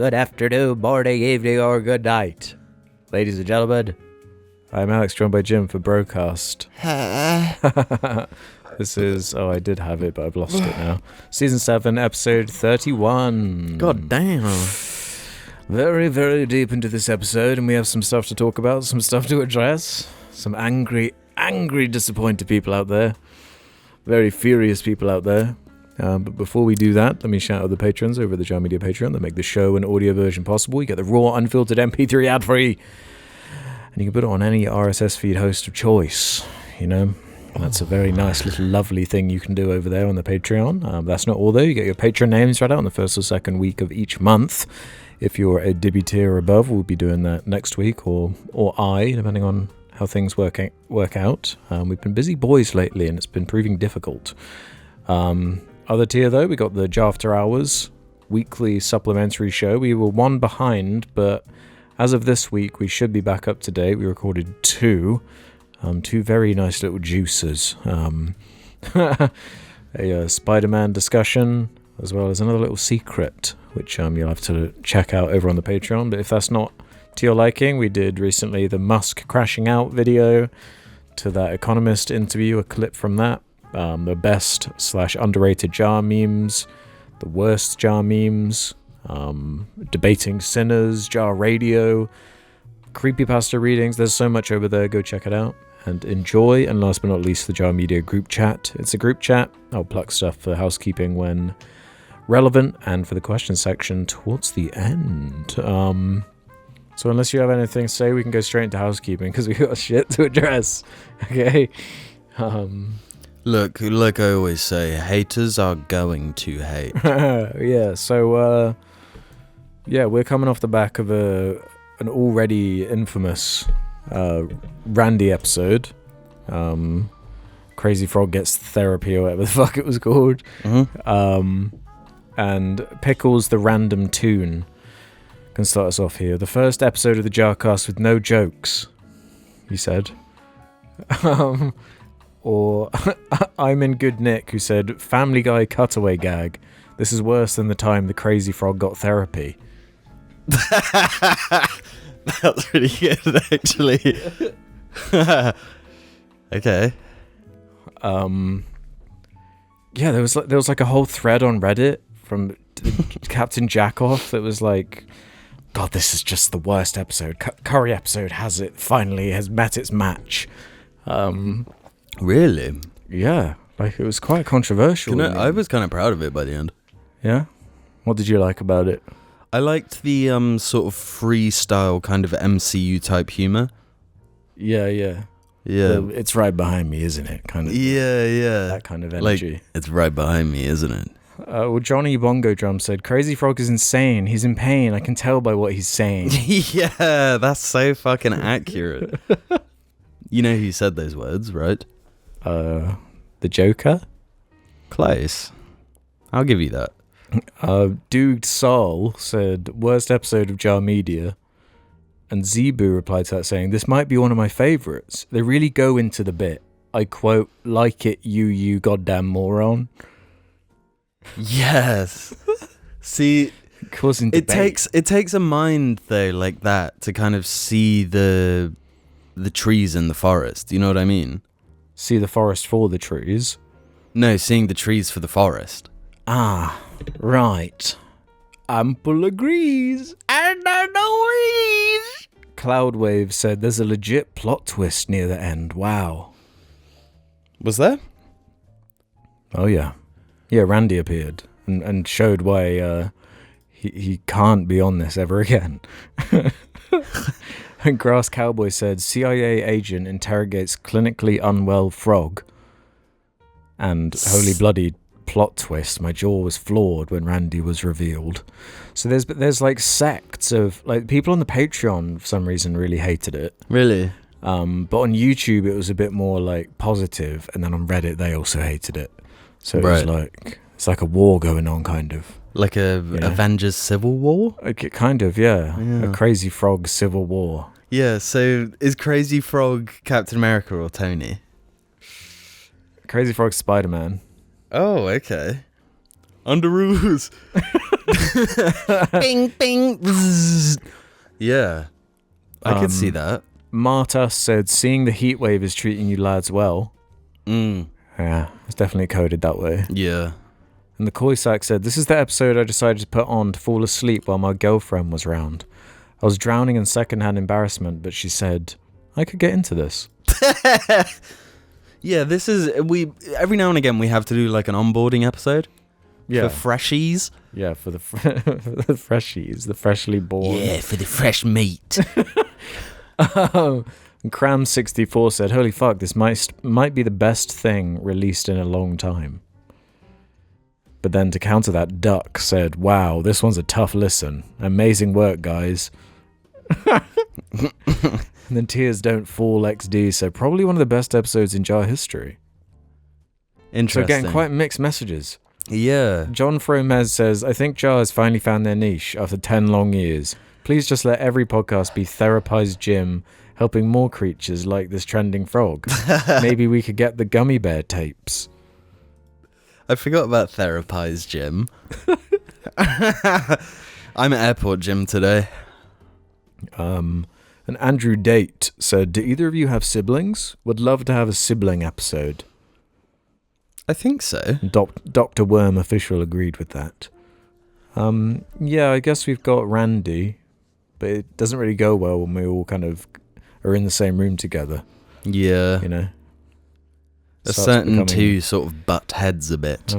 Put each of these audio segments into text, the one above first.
Good afternoon, morning, evening, or good night. Ladies and gentlemen, I'm Alex, joined by Jim for Broadcast. This is... Oh, I did have it, but I've lost it now. Season 7, episode 31. God damn. Very, very deep into this episode, and we have some stuff to talk about, some stuff to address. Some angry, disappointed people out there. Very furious people out there. But before we do that, let me shout out the patrons over at the Jar Media Patreon that make the show and audio version possible. You get the raw, unfiltered MP3 ad-free. And you can put it on any RSS feed host of choice, you know. That's a very nice little lovely thing you can do over there on the Patreon. That's not all, though. You get your patron names read out on the first or second week of each month. If you're a Dibby tier or above, we'll be doing that next week, or I, depending on how things work out. We've been busy boys lately, and it's been proving difficult. Other tier, though, we got the Jar After Hours weekly supplementary show. We were one behind, but as of this week, we should be back up to date. We recorded two very nice little juicers. A Spider-Man discussion, as well as another little secret, which you'll have to check out over on the Patreon. But if that's not to your liking, we did recently the Musk crashing out video to that Economist interview, a clip from that. The best/underrated Jar memes, the worst Jar memes, debating sinners, Jar radio, creepypasta readings. There's so much over there. Go check it out and enjoy. And last but not least, the Jar Media group chat. It's a group chat. I'll pluck stuff for housekeeping when relevant and for the question section towards the end. So unless you have anything to say, we can go straight into housekeeping because we got shit to address. Okay. Look, like I always say, haters are going to hate. Yeah, so, we're coming off the back of an already infamous Randy episode. Crazy Frog Gets Therapy, or whatever the fuck it was called. Mm-hmm. And Pickles the Random Tune can start us off here. The first episode of the Jarcast with no jokes, he said. Or I'm in good nick, who said, Family Guy cutaway gag. This is worse than the time the Crazy Frog got therapy. That's really good, actually. Okay. Yeah, there was like a whole thread on Reddit from Captain Jackoff that was like, God, this is just the worst episode. Curry episode finally has met its match. Really? Yeah, like it was quite controversial. I was kind of proud of it by the end. Yeah? What did you like about it? I liked the sort of freestyle kind of MCU type humor. Yeah. It's right behind me, isn't it? Kind of. Yeah. That kind of energy. Like, it's right behind me, isn't it? Well, Johnny Bongo Drum said, Crazy Frog is insane. He's in pain. I can tell by what he's saying. Yeah, that's so fucking accurate. You know who said those words, right? The Joker? Close. I'll give you that. Dude Saul said, worst episode of Jar Media. And Zebu replied to that saying, this might be one of my favourites. They really go into the bit. I quote, like it, you goddamn moron. Yes. See, causing debate. It takes a mind, though, like that to kind of see the trees in the forest. You know what I mean? See the forest for the trees? No, seeing the trees for the forest. Ah, right. Ample agrees. And agrees. Cloudwave said there's a legit plot twist near the end. Wow. Was there? Oh, yeah. Yeah, Randy appeared and showed why he can't be on this ever again. And Grass Cowboy said, CIA agent interrogates clinically unwell frog. And holy bloody plot twist, my jaw was floored when Randy was revealed. So there's like sects of, like, people on the Patreon for some reason really hated it. Really? But on YouTube it was a bit more like positive, and then on Reddit they also hated it. So it was like, it's like a war going on, kind of. Like a Avengers Civil War? Like, kind of, yeah. A Crazy Frog Civil War. Yeah, so is Crazy Frog Captain America or Tony? Crazy Frog Spider-Man. Oh, okay. Under rules. Bing, bing. Bzz. Yeah. I could see that. Marta said, seeing the heat wave is treating you lads well. Yeah, it's definitely coded that way. Yeah. And the Koisak said, this is the episode I decided to put on to fall asleep while my girlfriend was round. I was drowning in secondhand embarrassment, but she said, I could get into this. Yeah, this is... every now and again, we have to do like an onboarding episode. Yeah. For freshies. Yeah, for the freshies, the freshly born. Yeah, for the fresh meat. Cram64 said, holy fuck, this might be the best thing released in a long time. But then to counter that, Duck said, wow, this one's a tough listen. Amazing work, guys. And then Tears Don't Fall XD said, probably one of the best episodes in Jar history. Interesting. So getting quite mixed messages. Yeah. John Fromez says, I think Jar has finally found their niche after 10 long years. Please just let every podcast be Therapized Jim, helping more creatures like this trending frog. Maybe we could get the gummy bear tapes. I forgot about Therapized Jim. I'm at Airport Gym today. And Andrew Date said, do either of you have siblings? Would love to have a sibling episode. I think so. Dr. Worm official agreed with that. Yeah, I guess we've got Randy, but it doesn't really go well when we all kind of are in the same room together. Yeah. You know? A certain two sort of butt heads a bit.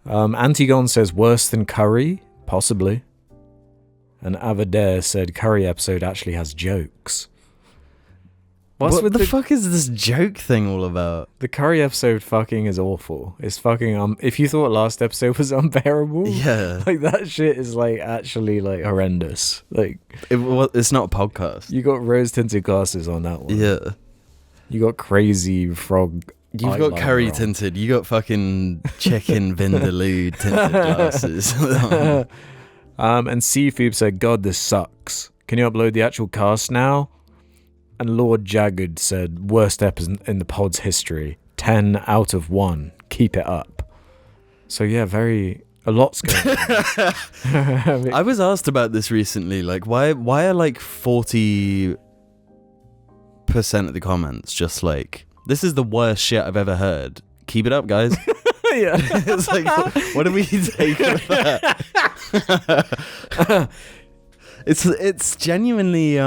Antigone says, worse than Curry? Possibly. And Avadair said, Curry episode actually has jokes. What the fuck is this joke thing all about? The Curry episode fucking is awful. It's fucking, if you thought last episode was unbearable, yeah, like that shit is like actually like horrendous. Like it's not a podcast. You got rose tinted glasses on that one. Yeah. You got crazy frog. You've got curry tinted. You got fucking chicken vindaloo tinted glasses. And Seafood said, God, this sucks. Can you upload the actual cast now? And Lord Jagged said, worst episode in the pod's history. 10 out of 1. Keep it up. So yeah, a lot's going on. I was asked about this recently. Like, why are like 40% of the comments just like, this is the worst shit I've ever heard. Keep it up, guys. Yeah. It's like, what do we take with that? It's genuinely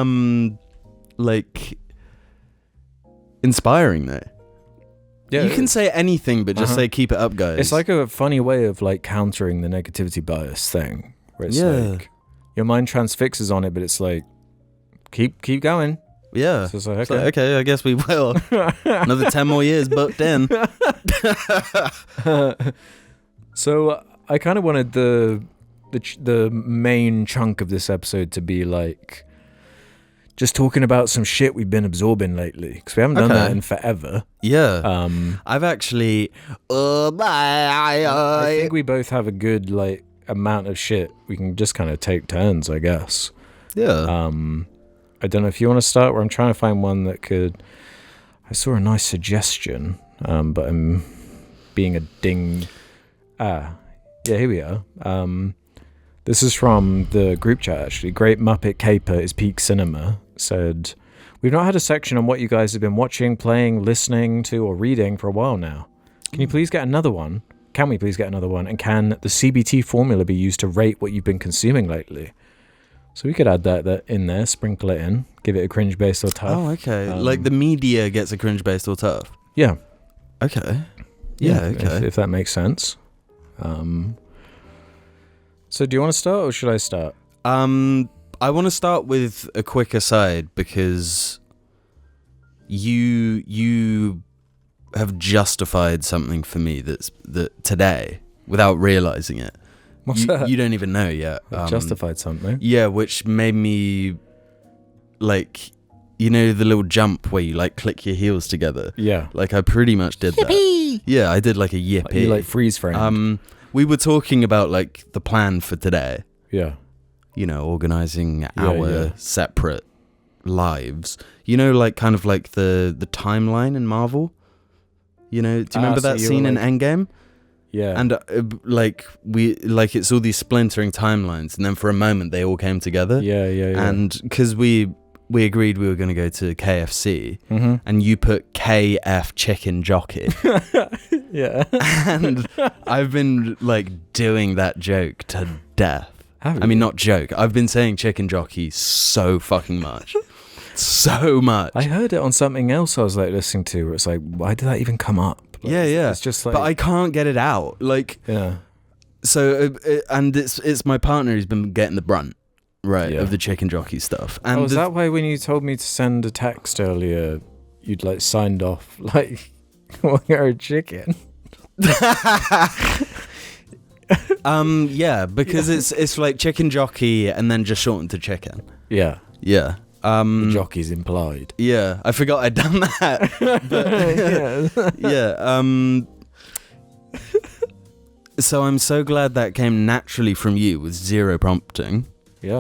like inspiring though. Yeah, you can say anything but just say keep it up, guys. It's like a funny way of like countering the negativity bias thing, where it's like your mind transfixes on it, but it's like keep going. Yeah. So it's like, okay, I guess we will. Another 10 more years booked in. So I kind of wanted the main chunk of this episode to be like just talking about some shit we've been absorbing lately, because we haven't done that in forever. Yeah. I've actually I think we both have a good like amount of shit. We can just kind of take turns, I guess. Yeah. I don't know if you want to start, where I'm trying to find one that could... I saw a nice suggestion, but I'm being a ding... yeah, here we are. This is from the group chat, actually. Great Muppet Caper is peak cinema. Said, we've not had a section on what you guys have been watching, playing, listening to, or reading for a while now. Can you please get another one? Can we please get another one? And can the CBT formula be used to rate what you've been consuming lately? So we could add that in there, sprinkle it in, give it a cringe based or tough. Oh, okay. Like the media gets a cringe based or tough. Yeah. Okay. Yeah, okay. If that makes sense. So do you want to start or should I start? I want to start with a quick aside because you have justified something for me that today without realizing it. What's that? You don't even know yet. Justified something. Yeah, which made me like, you know, the little jump where you like click your heels together. Yeah. Like I pretty much did that. Yeah, I did like a yippee. You like freeze frame. We were talking about like the plan for today. Yeah. You know, organizing our separate lives. You know, like kind of like the timeline in Marvel. You know, do you remember that scene in Endgame? Yeah. And it's all these splintering timelines, and then for a moment they all came together. Yeah. And because we agreed we were going to go to KFC, Mm-hmm. and you put KF Chicken Jockey. Yeah. And I've been like doing that joke to death. Have you? I mean, not joke. I've been saying Chicken Jockey so fucking much. So much. I heard it on something else I was like listening to where it's like, why did that even come up? Like, Yeah. It's just like, but I can't get it out. Like, yeah. so, and it's my partner who's been getting the brunt, right, Yeah. of the Chicken Jockey stuff. And Is that why when you told me to send a text earlier, you'd like signed off like, well, you're a chicken? Yeah, because it's like Chicken Jockey and then just shortened to chicken. Yeah. Yeah. The jockey's implied. Yeah, I forgot I'd done that. But, yeah. So I'm so glad that came naturally from you with zero prompting. Yeah.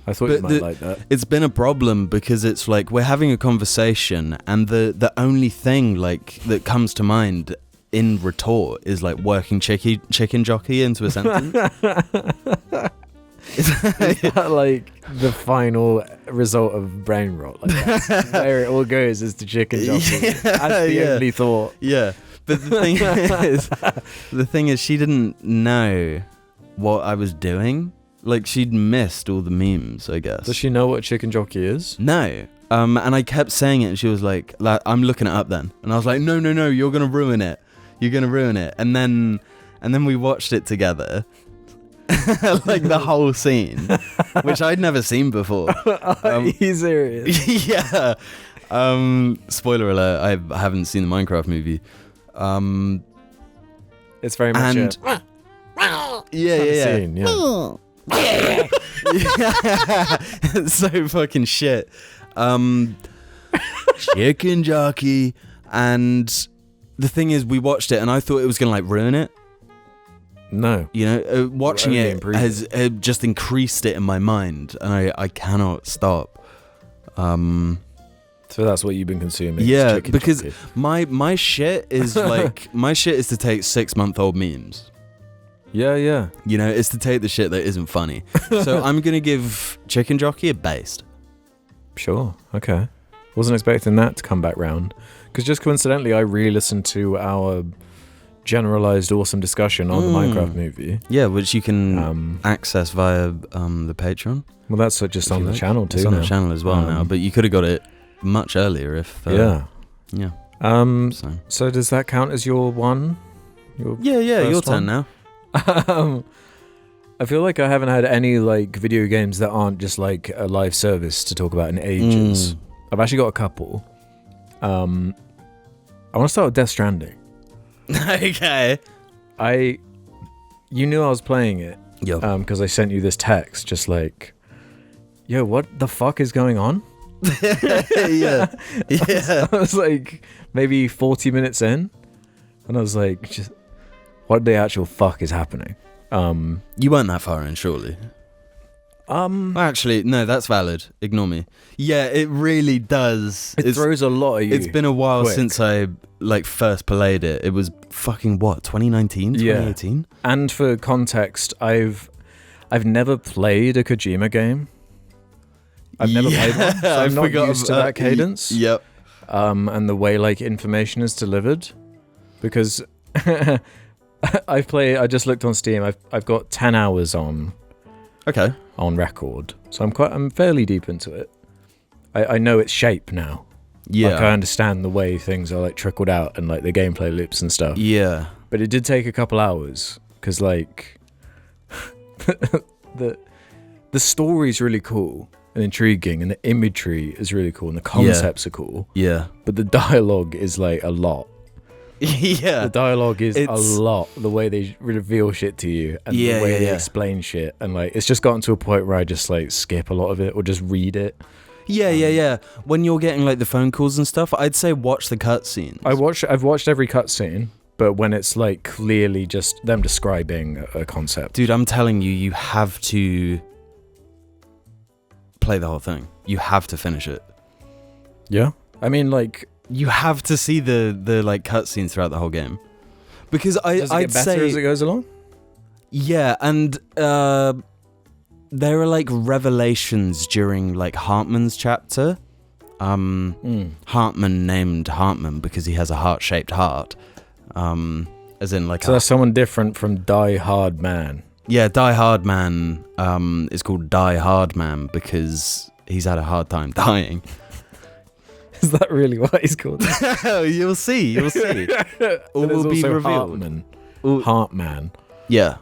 I thought but you might like that. It's been a problem because it's like we're having a conversation and the only thing like that comes to mind in retort is like working chicken jockey into a sentence. Is that like the final result of brain rot? Like that's where it all goes is to chicken jockey. That's the only thought. Yeah. But the thing is she didn't know what I was doing. Like she'd missed all the memes, I guess. Does she know what chicken jockey is? No. And I kept saying it and she was like, I'm looking it up then. And I was like, no, you're going to ruin it. You're going to ruin it. And then we watched it together. Like the whole scene, which I'd never seen before. Are you serious? Yeah. Spoiler alert, I haven't seen the Minecraft movie. It's very much and yeah. Scene, yeah. It's so fucking shit. Chicken Jockey. And the thing is, we watched it and I thought it was gonna like ruin it. No. You know, watching Only it improved has just increased it in my mind, and I cannot stop. So that's what you've been consuming. Yeah, Chicken because jockey. my shit is like my shit is to take 6-month-old memes. Yeah. You know, it's to take the shit that isn't funny. So I'm gonna give Chicken Jockey a based. Sure. Okay. Wasn't expecting that to come back round. Because just coincidentally, I re-listened to our generalized awesome discussion on the Minecraft movie. Yeah, which you can access via the Patreon. Well, that's just on the channel too. It's on now. the channel as well now, but you could have got it much earlier if. Yeah. So does that count as your one? Yeah. Your first turn one? now. I feel like I haven't had any like video games that aren't just like a live service to talk about in ages. I've actually got a couple. I want to start with Death Stranding. Okay. You knew I was playing it. Yo. Because I sent you this text just like, yo, what the fuck is going on? Yeah. I was like maybe 40 minutes in and I was like, just what the actual fuck is happening? You weren't that far in, surely. Actually, no, that's valid. Ignore me. Yeah, it really does. It throws a lot at you. It's been a while quick. since I like first played it. It was fucking what, 2019, 2018? Yeah. And for context, I've never played a Kojima game. I've never played one, so I'm not used to that cadence. Yep. And the way like information is delivered, because I just looked on Steam. I've got 10 hours on record, so I'm fairly deep into it. I know its shape now. Yeah. Like I understand the way things are like trickled out and like the gameplay loops and stuff. Yeah. But it did take a couple hours because like the story's really cool and intriguing, and the imagery is really cool, and the concepts are cool. Yeah. But the dialogue is like a lot. Yeah. The dialogue is a lot. The way they reveal shit to you and the way they explain shit, and like it's just gotten to a point where I just like skip a lot of it or just read it. Yeah. When you're getting like the phone calls and stuff, I'd say watch the cutscenes. I've watched every cutscene, but when it's like clearly just them describing a concept. Dude, I'm telling you, you have to play the whole thing. You have to finish it. Yeah. I mean, like, you have to see the like cutscenes throughout the whole game. Because Does it I'd get better say as it goes along? yeah, and there are like revelations during like Hartman's chapter. Hartman named Hartman because he has a heart-shaped heart. As in like so that's someone different from Die Hard Man. Yeah, Die Hard Man is called Die Hard Man because he's had a hard time dying. Is that really what he's called? You'll see. All will be revealed. Heartman. Yeah.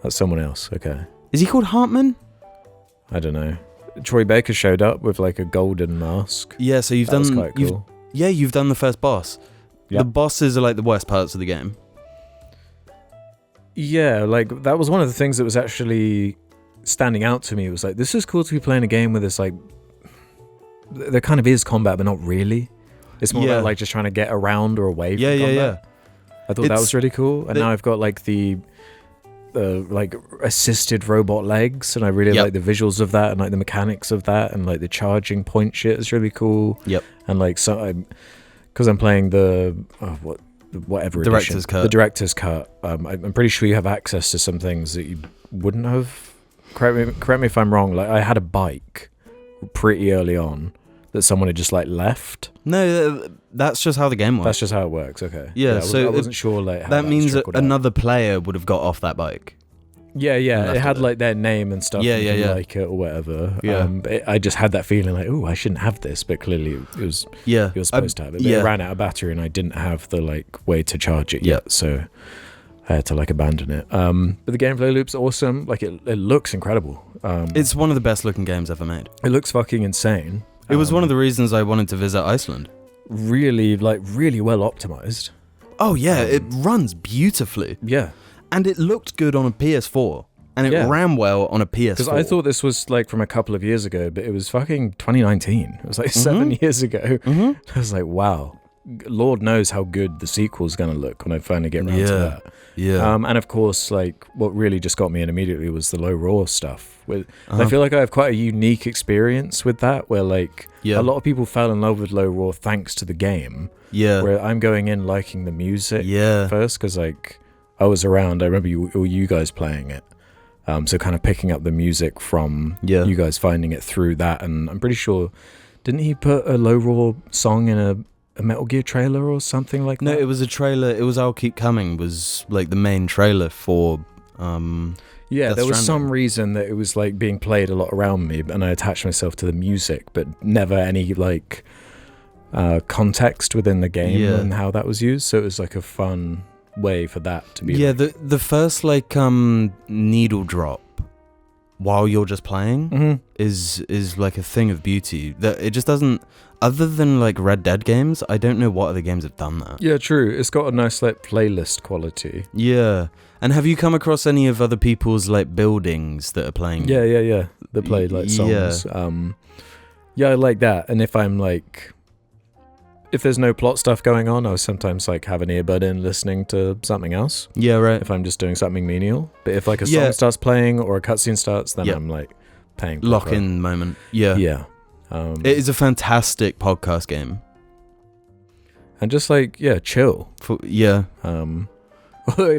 That's someone else. Okay. Is he called Hartman? I don't know. Troy Baker showed up with like a golden mask. Yeah, so you've That was done quite cool. you've done the first boss. Yep. The bosses are like the worst parts of the game. Yeah, like that was one of the things that was actually standing out to me. It was like, this is cool to be playing a game with this like, there kind of is combat, but not really. It's more about like just trying to get around or away from combat. Yeah. I thought that was really cool. And now I've got like the like assisted robot legs, and I really like the visuals of that and like the mechanics of that, and like the charging point shit is really cool. Yep. And like because I'm playing the whatever director's edition, cut. The director's cut. I'm pretty sure you have access to some things that you wouldn't have. Correct me if I'm wrong. Like I had a bike pretty early on that someone had just like left. No, that's just how the game works. That's just how it works. Okay. Yeah. So I wasn't sure like how that means that trickled out. another player would have got off that bike. Yeah. It had like their name and stuff. Yeah. Like it or whatever. Yeah. I just had that feeling like, oh, I shouldn't have this, but clearly it was. Yeah. You're supposed to have it. But it ran out of battery, and I didn't have the like way to charge it yet, so I had to like abandon it. But the gameplay loop's awesome. Like it looks incredible. It's one of the best looking games ever made. It looks fucking insane. It was one of the reasons I wanted to visit Iceland. Really well optimized. Oh yeah, it runs beautifully. Yeah. And it looked good on a PS4. And it ran well on a PS4. Because I thought this was like from a couple of years ago, but it was fucking 2019. It was like 7 years ago. I was like, wow. Lord knows how good the sequel's going to look when I finally get around to that. Yeah. And of course, like what really just got me in immediately was the low raw stuff. I feel like I have quite a unique experience with that, where like a lot of people fell in love with low raw thanks to the game. Yeah. Where I'm going in liking the music first, because like I was around. I remember you guys playing it. So kind of picking up the music from you guys finding it through that, and I'm pretty sure, didn't he put a low raw song in a Metal Gear trailer or something like that? No, it was a trailer. It was I'll Keep Coming was like the main trailer for there was some reason that it was like being played a lot around me, and I attached myself to the music, but never any like context within the game and how that was used. So it was like a fun way for that to be. Yeah, the first like needle drop while you're just playing is like a thing of beauty that it just doesn't. Other than like Red Dead games, I don't know what other games have done that. Yeah, true. It's got a nice like playlist quality. Yeah. And have you come across any of other people's like buildings that are playing? Yeah. They played like songs. Yeah, I like that. And if I'm like, if there's no plot stuff going on, I'll sometimes like have an earbud in listening to something else. Yeah, right. If I'm just doing something menial. But if like a song starts playing or a cutscene starts, then I'm like paying. Lock in moment. Yeah. Yeah. It is a fantastic podcast game. And just like, chill. It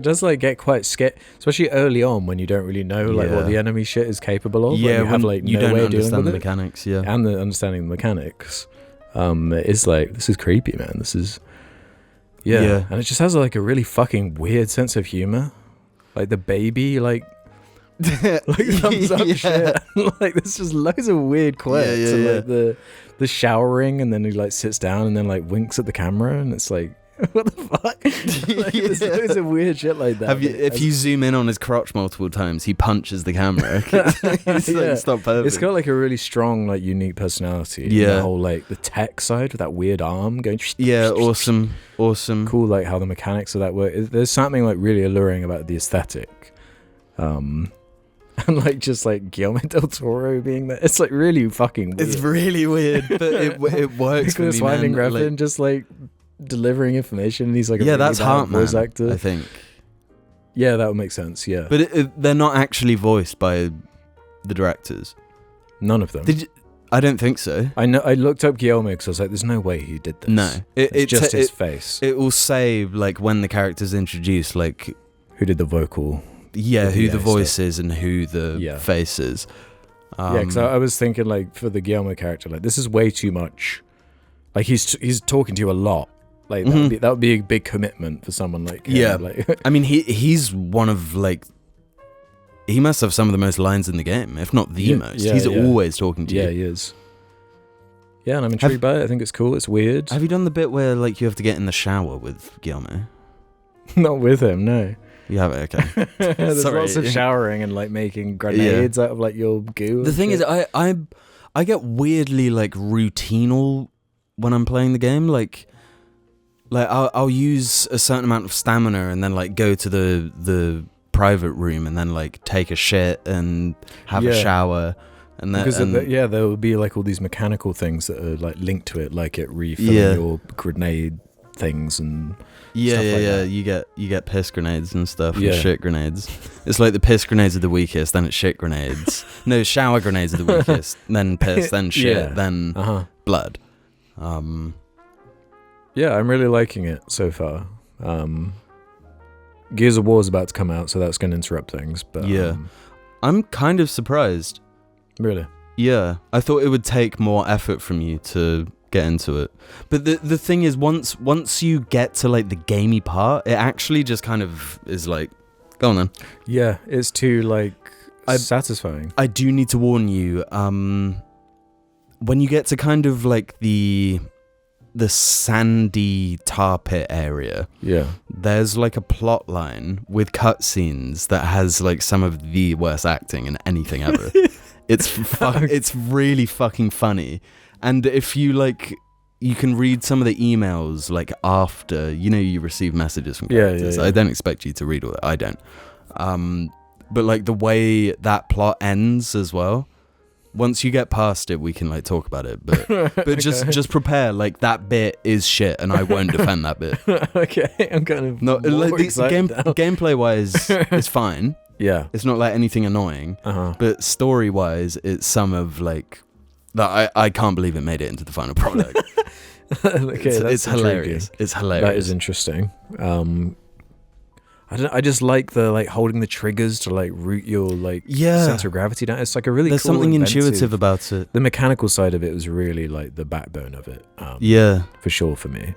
does like get quite scary, especially early on when you don't really know like what the enemy shit is capable of. Yeah, you have like you no don't way understand the with mechanics. it. And the understanding the mechanics. It's like, this is creepy, man. This is and it just has like a really fucking weird sense of humor. Like the baby like thumbs up shit. Like there's just loads of weird quirks. Like the showering, and then he like sits down and then like winks at the camera, and it's like, what the fuck? Like, there's loads of weird shit like that. If you zoom in on his crotch multiple times, he punches the camera. It's like, stop perfect. It's got like a really strong, like unique personality. Yeah. The whole like the tech side with that weird arm going. Awesome. Cool, like how the mechanics of that work. There's something like really alluring about the aesthetic. And like just like Guillermo del Toro being there, it's like really fucking weird. It's really weird, but it works. Nicholas Winding Refn just like delivering information, and he's like a really that's bad voice actor. I think. Yeah, that would make sense. Yeah, but they're not actually voiced by the directors. None of them. I don't think so. I know. I looked up Guillermo because I was like, "There's no way he did this." No, it's just his face. It will say like when the character's introduced, like who did the vocal. Yeah, who the voice stuff. is and who the face is. Because I was thinking, like, for the Guillermo character, like, this is way too much. Like, he's talking to you a lot. Like, that would be a big commitment for someone like him. Yeah. Like, I mean, he's one of, like, he must have some of the most lines in the game, if not the most. He's always talking to you. Yeah, he is. Yeah, and I'm intrigued by it. I think it's cool. It's weird. Have you done the bit where, like, you have to get in the shower with Guillermo? Not with him, no. You have it, okay. There's lots of showering and like making grenades out of like your goo. The thing is, I get weirdly like routinal when I'm playing the game. Like I'll use a certain amount of stamina and then like go to the private room and then like take a shit and have a shower. And that, because there will be like all these mechanical things that are like linked to it, like it refilling your grenade things and. You get piss grenades and stuff, and shit grenades. It's like the piss grenades are the weakest, then it's shit grenades. No, shower grenades are the weakest, then piss, then shit, then blood. Yeah, I'm really liking it so far. Gears of War is about to come out, so that's going to interrupt things. But I'm kind of surprised. Really? Yeah, I thought it would take more effort from you to get into it, but the thing is, once you get to like the gamey part, it actually just kind of is like, go on then. Yeah, it's too like satisfying. I do need to warn you, when you get to kind of like the sandy tar pit area, there's like a plot line with cutscenes that has like some of the worst acting in anything ever. It's really fucking funny. And if you like, you can read some of the emails like after, you receive messages from characters. I don't expect you to read all that. I don't. But like the way that plot ends as well. Once you get past it, we can like talk about it. But okay. just prepare. Like that bit is shit, and I won't defend that bit. Okay, I'm kind of no. Like gameplay wise, it's fine. Yeah, it's not like anything annoying. But story wise, it's some of like. That I can't believe it made it into the final product. Okay, it's hilarious. It's hilarious. That is interesting. I just like the like holding the triggers to like root your like center of gravity down. It's like a really there's cool, something intuitive about it. The mechanical side of it was really like the backbone of it. For sure for me.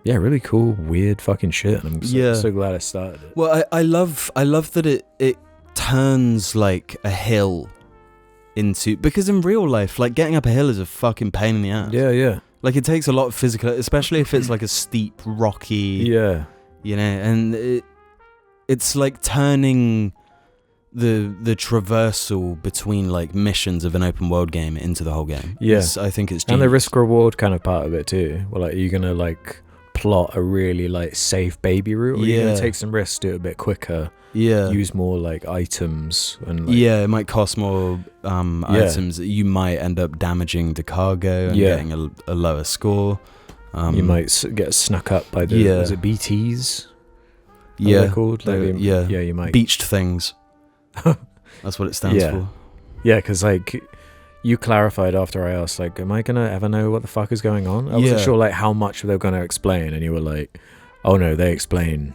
Really cool, weird fucking shit. And I'm so glad I started it. Well, I love that it turns like a hill into, because in real life, like getting up a hill is a fucking pain in the ass. Yeah. Like it takes a lot of physical, especially if it's like a steep, rocky. And it's like turning the traversal between like missions of an open world game into the whole game. I think it's genius. And the risk reward kind of part of it too. Well, like, are you gonna like plot a really like safe baby route, or are you gonna take some risks, do it a bit quicker? Use more like items and like, it might cost more items. You might end up damaging the cargo and getting a lower score. You might get snuck up by the was it BTs? They're called? Like you might beached things. That's what it stands for. Yeah, because like you clarified after I asked, like, am I gonna ever know what the fuck is going on? I wasn't sure like how much they were gonna explain, and you were like, oh no, they explain.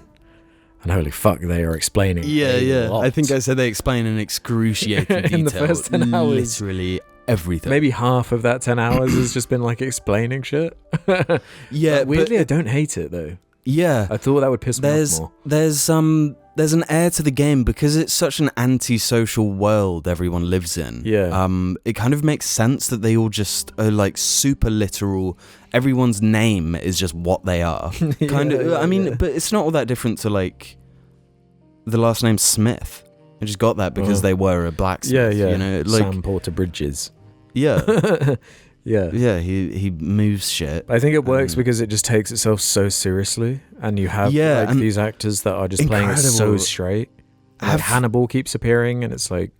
And holy fuck, they are explaining. I think I said they explain in excruciating detail. In the first 10 hours. Literally everything. Maybe half of that 10 hours has just been like explaining shit. Weirdly, I don't hate it though. Yeah. I thought that would piss me off more. There's an air to the game because it's such an antisocial world everyone lives in. It kind of makes sense that they all just are like super literal. Everyone's name is just what they are. But it's not all that different to like the last name Smith. I just got that because they were a blacksmith. Like Sam Porter Bridges. Yeah. He moves shit. I think it works because it just takes itself so seriously, and you have these actors that are just playing it so straight. Like Hannibal keeps appearing, and it's like,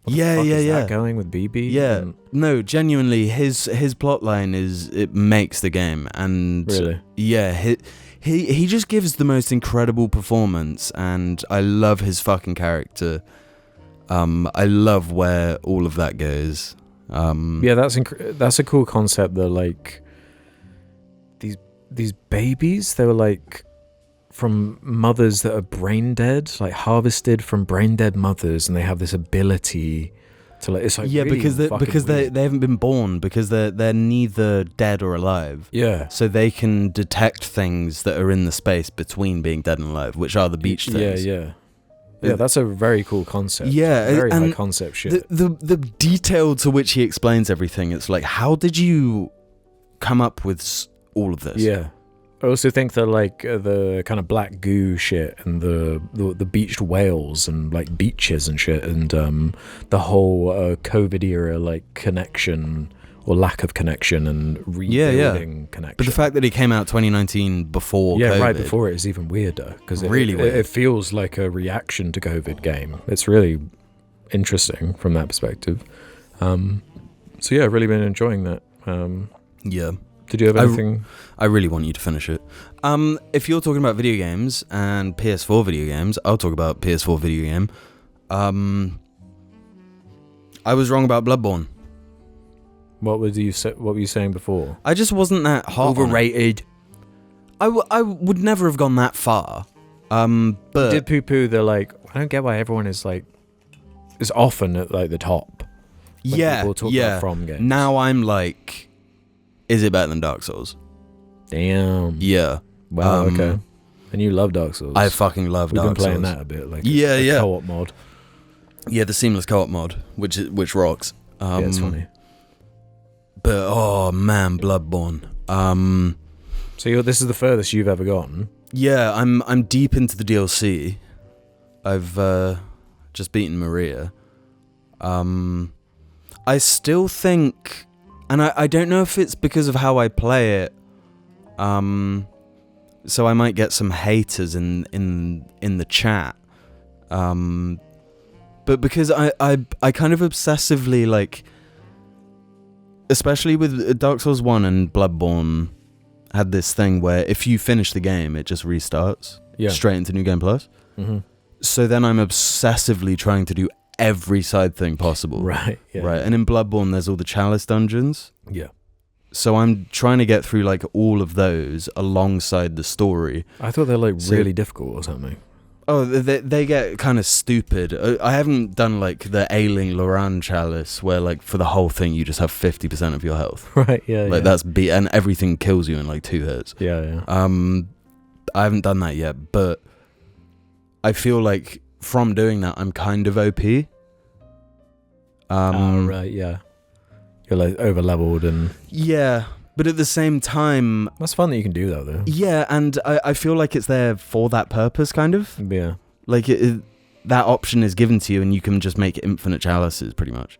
what the fuck is that going with BB? No, genuinely, his plot line it makes the game, and really, he just gives the most incredible performance, and I love his fucking character. I love where all of that goes. Yeah, that's a cool concept. That like these babies, they were like from mothers that are brain dead, like harvested from brain dead mothers, and they have this ability to like. It's like really because they weird. haven't been born, because they're neither dead or alive. Yeah. So they can detect things that are in the space between being dead and alive, which are the beach things. Yeah. That's a very cool concept. Yeah, very and high concept shit. The detail to which he explains everything, it's like, how did you come up with all of this? Yeah. I also think that like the kind of black goo shit and the beached whales and like beaches and shit, and the whole COVID era like connection or lack of connection and rebuilding connection. But the fact that he came out 2019 before COVID, right before it is even weirder, because really weird. It feels like a reaction to COVID game. It's really interesting from that perspective. So yeah, I've really been enjoying that. Yeah. Did you have anything? I really want you to finish it. If you're talking about video games and PS4 video games, I'll talk about PS4 video game. I was wrong about Bloodborne. What were you saying before? I just wasn't that hot. Overrated. I would never have gone that far. But Did poo-poo the like? I don't get why everyone is like, is often at like the top. When people talk about From games. Now I'm like, is it better than Dark Souls? Damn. Yeah. Wow. Okay. And you love Dark Souls. I fucking love Dark Souls. We've been playing that a bit, like a co-op mod. Yeah, the seamless co-op mod, which rocks. Yeah, it's funny. But oh man, Bloodborne. So this is the furthest you've ever gotten. Yeah, I'm deep into the DLC. I've just beaten Maria. I still think, and I don't know if it's because of how I play it. So I might get some haters in the chat. But because I kind of obsessively like, especially with Dark Souls 1 and Bloodborne, had this thing where if you finish the game, it just restarts straight into New Game Plus. Mm-hmm. So then I'm obsessively trying to do every side thing possible. Right. Yeah. Right. And in Bloodborne, there's all the Chalice dungeons. Yeah. So I'm trying to get through like all of those alongside the story. I thought they're like really difficult or something. Oh, they get kind of stupid. I haven't done like the Ailing Loran Chalice where like for the whole thing you just have 50% of your health. Right, yeah. Like that's and everything kills you in like 2 hits. Yeah. I haven't done that yet, but I feel like from doing that I'm kind of OP. Right, yeah. You're like over leveled and yeah. But at the same time... That's fun that you can do that, though. Yeah, and I feel like it's there for that purpose, kind of. Yeah. Like, that option is given to you, and you can just make infinite chalices, pretty much.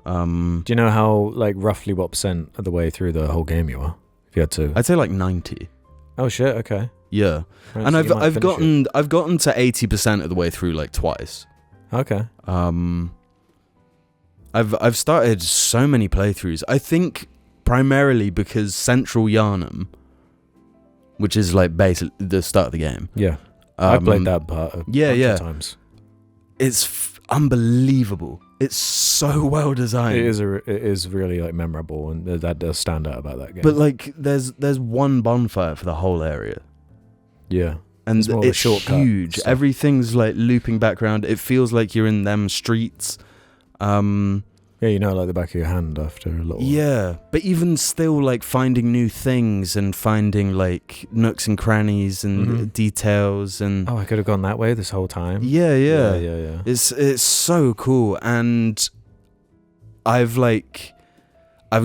Do you know how, like, roughly what % of the way through the whole game you are? If you had to... I'd say, like, 90. Oh, shit, okay. Yeah. Right, and so I've gotten to 80% of the way through, like, twice. Okay. I've started so many playthroughs. I think... primarily because Central Yharnam, which is like basically the start of the game. Yeah, I played that part a bunch of times. It's unbelievable. It's so well designed. It is really like memorable, and that does stand out about that game. But like, there's one bonfire for the whole area. Yeah, and it's huge. Stuff. Everything's like looping background. It feels like you're in them streets. Yeah, you know, like the back of your hand after a little while. Yeah, but even still, like, finding new things and finding, like, nooks and crannies and details and... Oh, I could have gone that way this whole time. Yeah. It's so cool, and I've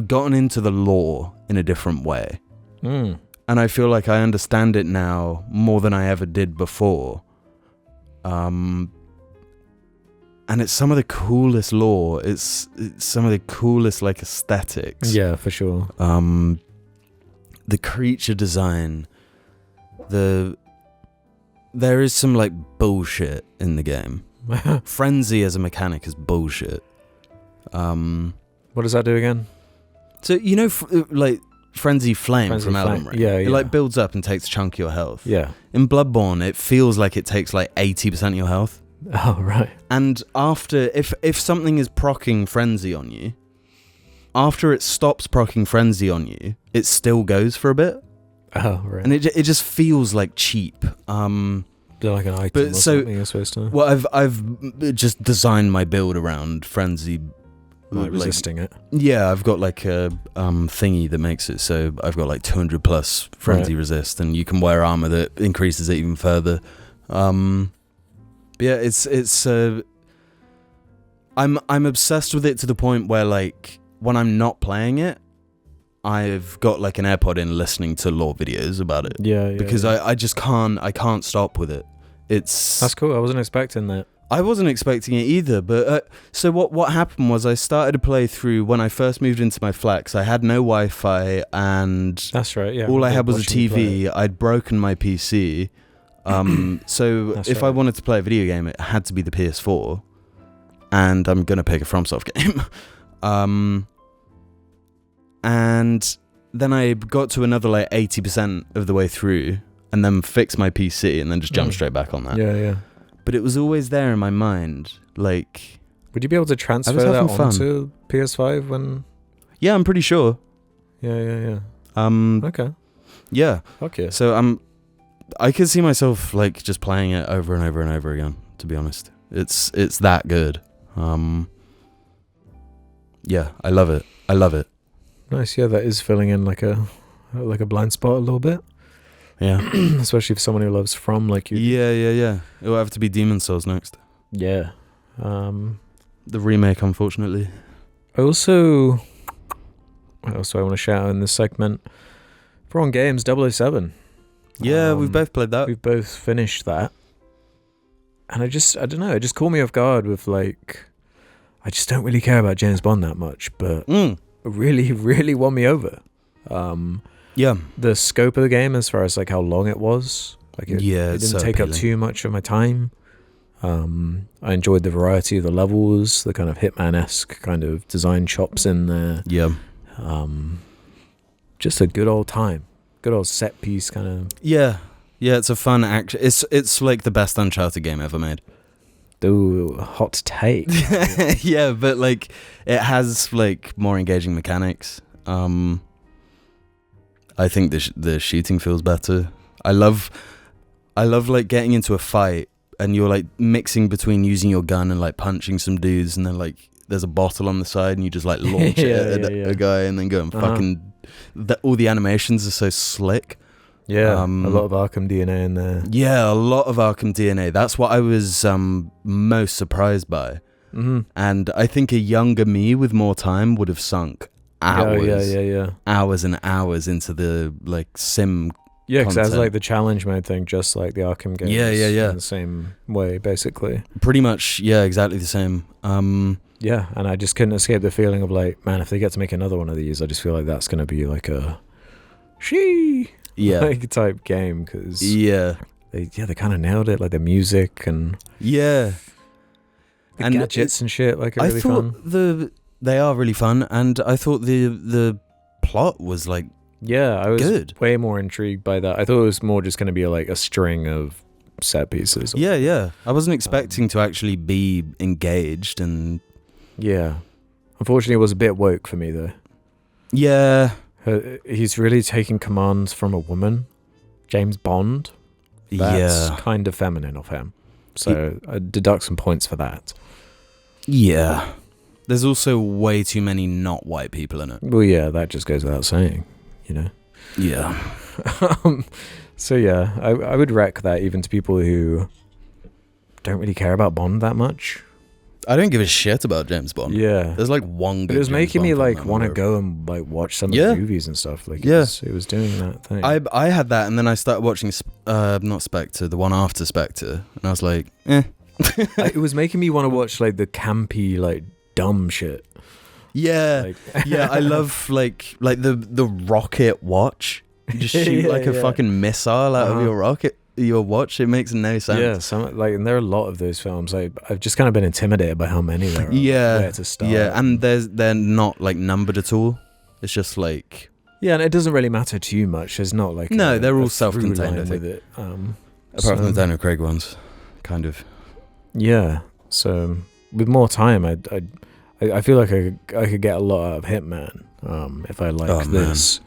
gotten into the lore in a different way. And I feel like I understand it now more than I ever did before. And it's some of the coolest lore. It's some of the coolest like aesthetics. Yeah, for sure. The creature design. There is some like bullshit in the game. Frenzy as a mechanic is bullshit. What does that do again? So you know, like Frenzy Flame from Elden Ring. Yeah. It like builds up and takes a chunk of your health. Yeah. In Bloodborne, it feels like it takes like 80% of your health. Oh, right. And after, if something is proccing Frenzy on you, after it stops proccing frenzy on you, it still goes for a bit. Oh, right. And it just feels like cheap. They're like an item but or so- something, you're supposed to. Well, I've just designed my build around frenzy. Like resisting it. Yeah, I've got like a thingy that makes it so I've got like 200 plus frenzy resist, and you can wear armor that increases it even further. But yeah, it's I'm obsessed with it to the point where like when I'm not playing it, I've got like an AirPod in listening to lore videos about it. Yeah, Because I just can't stop with it. That's cool. I wasn't expecting that. I wasn't expecting it either, but so what happened was I started to play through when I first moved into my flex. I had no Wi-Fi, and That's right, yeah. all I had was a Watching you play TV. it. I'd broken my PC, so That's if I right. wanted to play a video game, it had to be the PS4, and I'm gonna pick a FromSoft game. And then I got to another like 80% of the way through, and then fixed my PC, and then just jumped straight back on that. Yeah. But it was always there in my mind, like... Would you be able to transfer that having fun. onto PS5 when... Yeah, I'm pretty sure. Yeah. Okay. Yeah. Fuck yeah. So I could see myself like just playing it over and over and over again, to be honest. It's that good. Yeah, I love it. Nice, yeah, that is filling in like a blind spot a little bit. Yeah. Especially for someone who loves From like you. Yeah. It'll have to be Demon's Souls next. Yeah. The remake, unfortunately. What else do I want to shout out in this segment? For on games, 007. Yeah, we've both played that. We've both finished that. And I don't know, it just caught me off guard with like, I just don't really care about James Bond that much, but it really, really won me over. Yeah. The scope of the game as far as like how long it was, like it didn't so take up appealing. too much of my time. I enjoyed the variety of the levels, the kind of Hitman-esque kind of design chops in there. Yeah. Just a good old time, good old set piece kind of. Yeah, it's a fun action. It's like the best Uncharted game ever made. Ooh, hot take. Yeah, but like it has like more engaging mechanics. I think the shooting feels better. I love like getting into a fight and you're like mixing between using your gun and like punching some dudes, and then like there's a bottle on the side and you just like launch it at a guy and then go and fucking all the animations are so slick. Yeah, a lot of Arkham DNA in there. Yeah, a lot of Arkham DNA. That's what I was most surprised by. Mm-hmm. And I think a younger me with more time would have sunk hours, hours and hours into the like sim. Yeah, because that's content. like the challenge mode thing, just like the Arkham games. Yeah. In the same way, basically. Pretty much, yeah, exactly the same. Yeah, and I just couldn't escape the feeling of like, man, if they get to make another one of these, I just feel like that's going to be like a like type game, because they kind of nailed it, like the music and the gadgets and shit, like really fun. They are really fun, and I thought the plot was like I was good. way more intrigued by that. I thought it was more just going to be like a string of set pieces. Yeah. I wasn't expecting to actually be engaged, and unfortunately it was a bit woke for me though. He's really taking commands from a woman, James Bond. That's kind of feminine of him, so I deduct some points for that. There's also way too many not white people in it. Well, yeah, that just goes without saying, you know. So I would rec that even to people who don't really care about Bond that much. I don't give a shit about James Bond. There's like one good. But it was James making me Bond like film want to ever. go and like watch some of the movies and stuff. Like it was doing that thing. I had that, and then I started watching not Spectre, the one after Spectre, and I was like, It was making me want to watch like the campy, like dumb shit. I love like the rocket watch. You just shoot like a fucking missile out of your watch. It makes no sense. Yeah, and there are a lot of those films. I've just kind of been intimidated by how many there are. Where to start. Yeah, and they're not like numbered at all. It's just like and it doesn't really matter too much. There's not like they're all a self-contained, through I line think. with it. Apart from the Daniel Craig ones, kind of. Yeah, so with more time, I feel like I could get a lot out of Hitman if I liked this.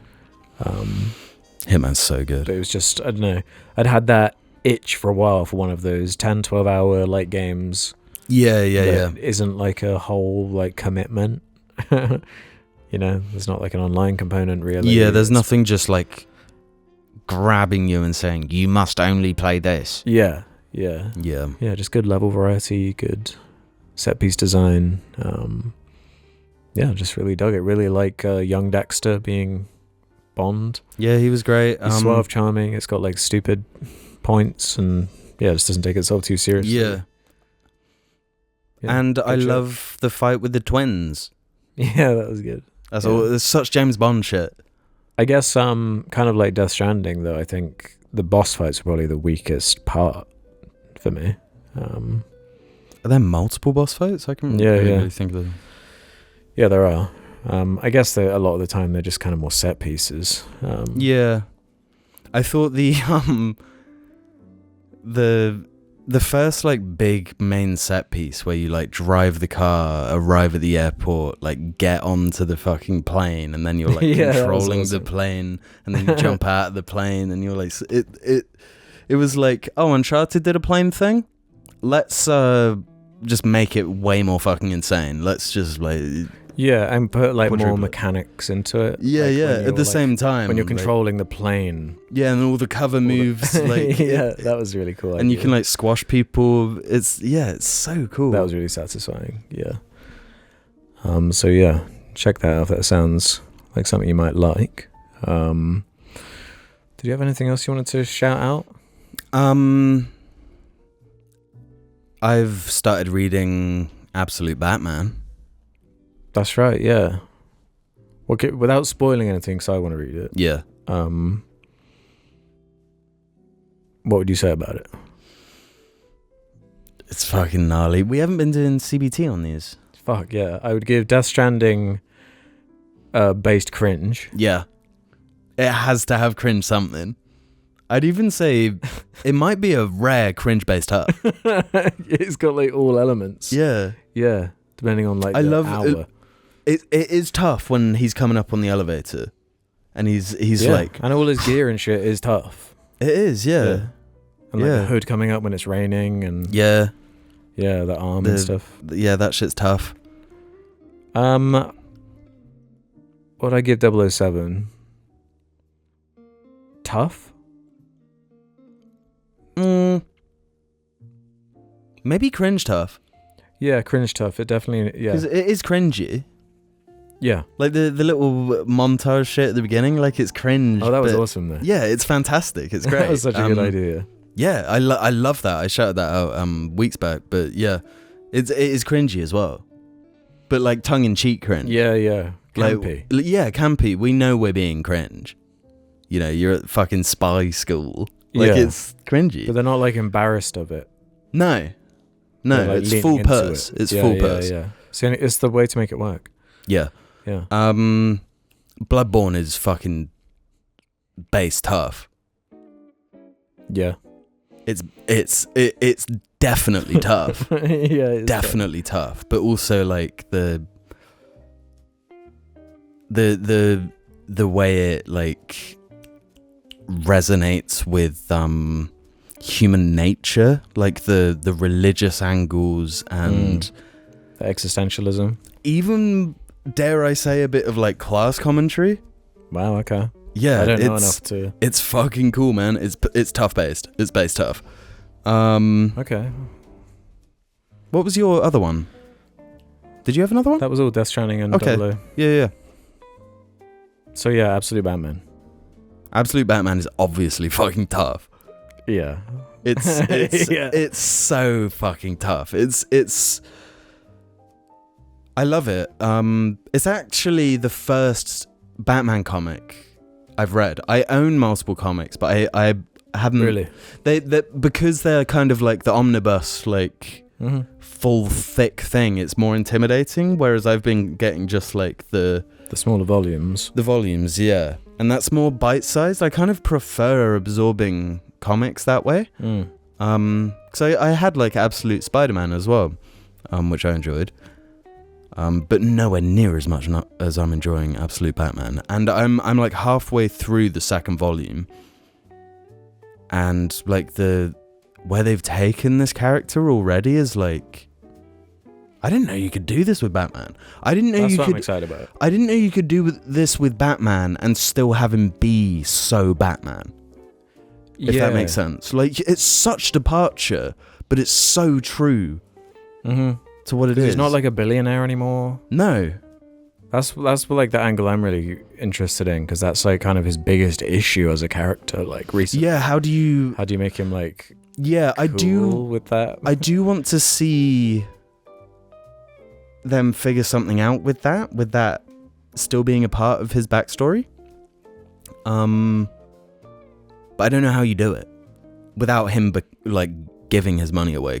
Hitman's so good. But it was just, I don't know, I'd had that itch for a while for one of those 10-12 hour like games. Yeah. Isn't like a whole like commitment. There's not like an online component really. Yeah, there's nothing just like grabbing you and saying you must only play this. Yeah, just good level variety, good set piece design. Just really dug it. Really like young Dexter being Bond. Yeah, he was great. He's suave, charming. It's got like stupid points and it just doesn't take itself too seriously. Yeah, and I love the fight with the twins. Yeah, that was good. That's all. It's such James Bond shit. I guess kind of like Death Stranding though. I think the boss fights are probably the weakest part for me. Are there multiple boss fights? I can really think of them. Yeah, there are. I guess a lot of the time they're just kind of more set pieces. Yeah, I thought the first like big main set piece where you like drive the car, arrive at the airport, like get onto the fucking plane, and then you're like controlling the plane, and then you jump out of the plane, and you're like it was like, oh, Uncharted did a plane thing. Let's just make it way more fucking insane. Let's just like and put like more mechanics into it. At the same time when you're controlling the plane. Yeah, and all the cover moves. Like that was really cool. And you can like squash people. It's so cool. That was really satisfying. Yeah. Check that out if that sounds like something you might like. Did you have anything else you wanted to shout out? I've started reading Absolute Batman. That's right, yeah. Okay, without spoiling anything, because I want to read it. Yeah. What would you say about it? It's fucking gnarly. We haven't been doing CBT on these. Fuck, yeah. I would give Death Stranding based cringe. Yeah. It has to have cringe something. I'd even say it might be a rare cringe-based hut. It's got like all elements. Yeah. Yeah, depending on like the hour. It is tough when he's coming up on the elevator, and he's like, and all his gear and shit is tough. It is, yeah. And like the hood coming up when it's raining, and the arm and stuff. Yeah, that shit's tough. What'd I give 007? Tough? Maybe cringe tough. Yeah, cringe tough. It definitely, because it is cringy. Yeah, like the little montage shit at the beginning, like it's cringe. Oh, that was awesome though. Yeah, it's fantastic. It's great. That was such a good idea. Yeah, I love that. I shouted that out weeks back, but yeah, it is cringy as well, but like tongue in cheek cringe. Yeah, campy. Campy. We know we're being cringe. You're at fucking spy school. Like it's cringy, but they're not like embarrassed of it. No, like it's full purse. It's full purse. Yeah. So it's the way to make it work. Yeah. Bloodborne is fucking base tough. Yeah. It's definitely tough. It's definitely tough. But also like the way it like resonates with human nature, like the religious angles and the existentialism. Even dare I say a bit of like class commentary. Wow, okay. Yeah, I don't know enough to. It's fucking cool, man. It's tough based. It's base tough. Okay. What was your other one? Did you have another one? That was all Death Stranding and okay. 00. Yeah. So yeah, Absolute Batman. Absolute Batman is obviously fucking tough. Yeah. It's it's so fucking tough. It's I love it. It's actually the first Batman comic I've read. I own multiple comics, but I haven't really. They because they're kind of like the omnibus, like full thick thing. It's more intimidating. Whereas I've been getting just like the smaller volumes. The volumes, yeah, and that's more bite-sized. I kind of prefer absorbing comics that way. So I had like Absolute Spider-Man as well, which I enjoyed. but nowhere near as much as I'm enjoying Absolute Batman. And I'm like halfway through the second volume, and like where they've taken this character already is like, I didn't know you could do this with Batman. That's what I'm excited about. I didn't know you could do this with Batman and still have him be so Batman. If that makes sense. Like, it's such departure, but it's so true to what it is. He's not like a billionaire anymore. No. That's like the angle I'm really interested in, because that's like kind of his biggest issue as a character, like recently. Yeah, how do you make him like I cool do with that? I do want to see them figure something out with that still being a part of his backstory. But I don't know how you do it without him like giving his money away.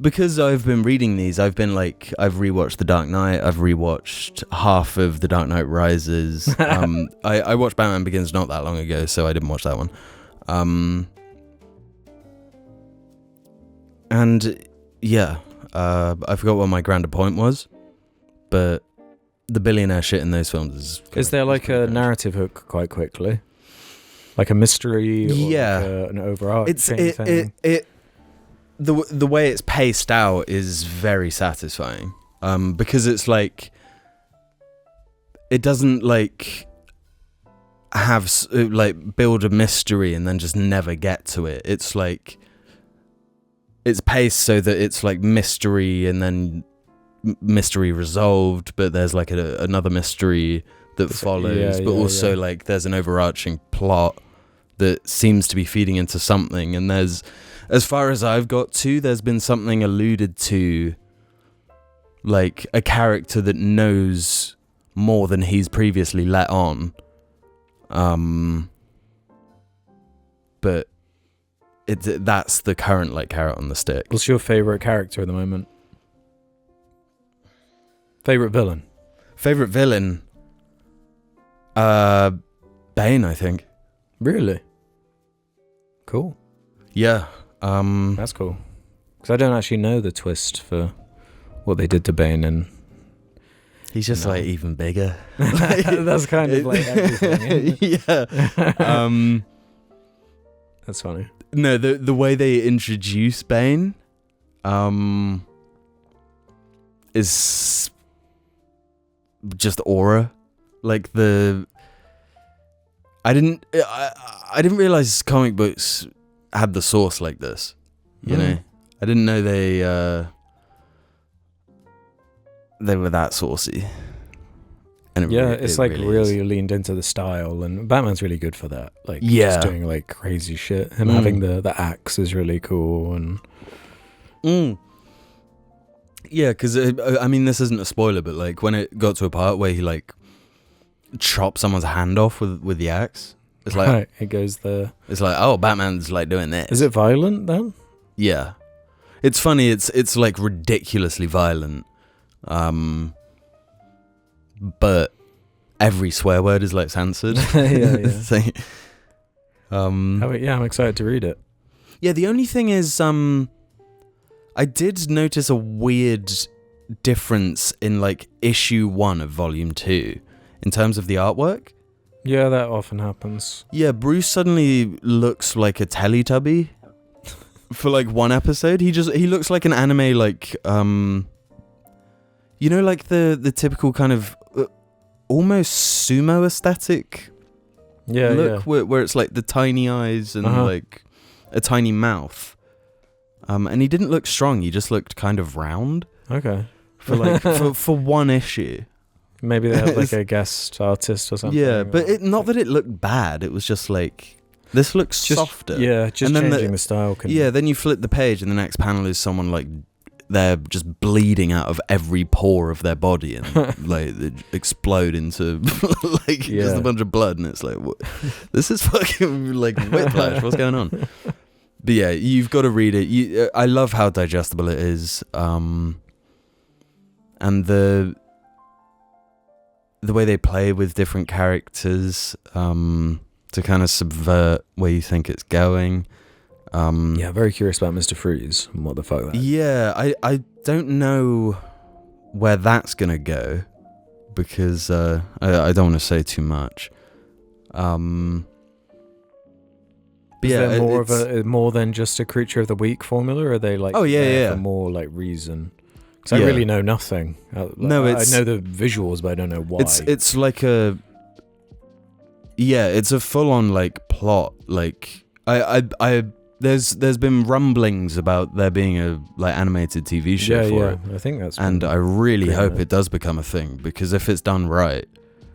Because I've been reading these, I've rewatched The Dark Knight, I've rewatched half of The Dark Knight Rises. I watched Batman Begins not that long ago, so I didn't watch that one. And yeah, I forgot what my grander point was, but the billionaire shit in those films is there like a narrative hook quite quickly? Like a mystery, or like an overarching thing. The way it's paced out is very satisfying. Because it's like, it doesn't like have like build a mystery and then just never get to it. It's like, it's paced so that it's like mystery and then mystery resolved, but there's like another mystery that follows, but also like there's an overarching plot that seems to be feeding into something. And there's, as far as I've got to, there's been something alluded to, like a character that knows more than he's previously let on. But that's the current like carrot on the stick. What's your favorite character at the moment? Favorite villain? Bane, I think. Really? Cool. Yeah. That's cool. Because I don't actually know the twist for what they did to Bane, and he's just like even bigger. That's kind of like everything. Yeah. That's funny. No, the way they introduce Bane, is just aura. Like I didn't realize comic books had the source like this. You know, I didn't know they were that saucy. And it's like really leaned into the style, and Batman's really good for that. Like, just doing like crazy shit. Him having the axe is really cool, and yeah, because I mean, this isn't a spoiler, but like when it got to a part where he like chops someone's hand off with the axe, it's like it goes there. It's like, oh, Batman's like doing this. Is it violent then? Yeah, it's funny. It's like ridiculously violent. But every swear word is like censored. So, I'm excited to read it. Yeah, the only thing is, I did notice a weird difference in like issue 1 of volume 2 in terms of the artwork. Yeah, that often happens. Yeah, Bruce suddenly looks like a Teletubby for like one episode. He looks like an anime, like you know, like the typical kind of almost sumo aesthetic look, where it's like the tiny eyes and like a tiny mouth. And he didn't look strong. He just looked kind of round. Okay. For like for one issue. Maybe they had like a guest artist or something. Yeah, but not that it looked bad. It was just like, this looks softer. Yeah, just changing the style. Then you flip the page and the next panel is someone like, they're just bleeding out of every pore of their body and like they explode into like just a bunch of blood, and it's like, what? This is fucking like Whiplash. What's going on? But yeah, you've got to read it. I love how digestible it is, and the way they play with different characters to kind of subvert where you think it's going. Very curious about Mr. Freeze and what the fuck that is. Yeah, I don't know where that's gonna go, because I don't want to say too much. Is there more than just a creature of the week formula? Or are they like for more like reason? Because I really know nothing. I know the visuals, but I don't know why. It's like it's a full on like plot. Like there's been rumblings about there being a like animated TV show for it. I think that's. And I really hope it does become a thing, because if it's done right.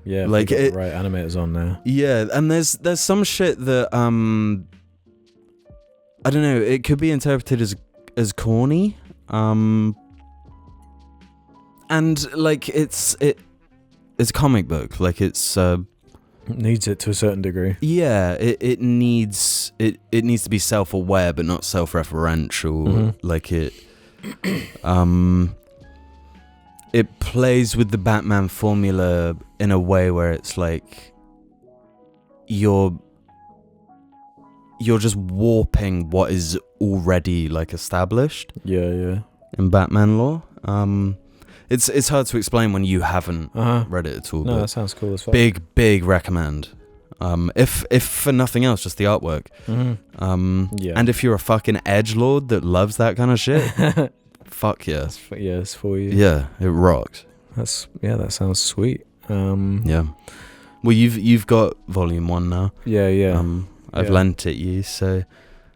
Yeah, like right animators on there. Yeah, and there's some shit that I don't know, it could be interpreted as corny. And like it's comic book, like it's needs it to a certain degree. Yeah, it needs to be self-aware but not self-referential. Like it plays with the Batman formula in a way where it's like you're just warping what is already like established. Yeah. In Batman lore. It's hard to explain when you haven't read it at all. No, that sounds cool as fuck. Big recommend. If for nothing else, just the artwork. And if you're a fucking edgelord that loves that kind of shit, fuck yeah. It's for you. Yeah, it rocks. That sounds sweet. Yeah. Well, you've got volume 1 now. Yeah. I've lent it you, so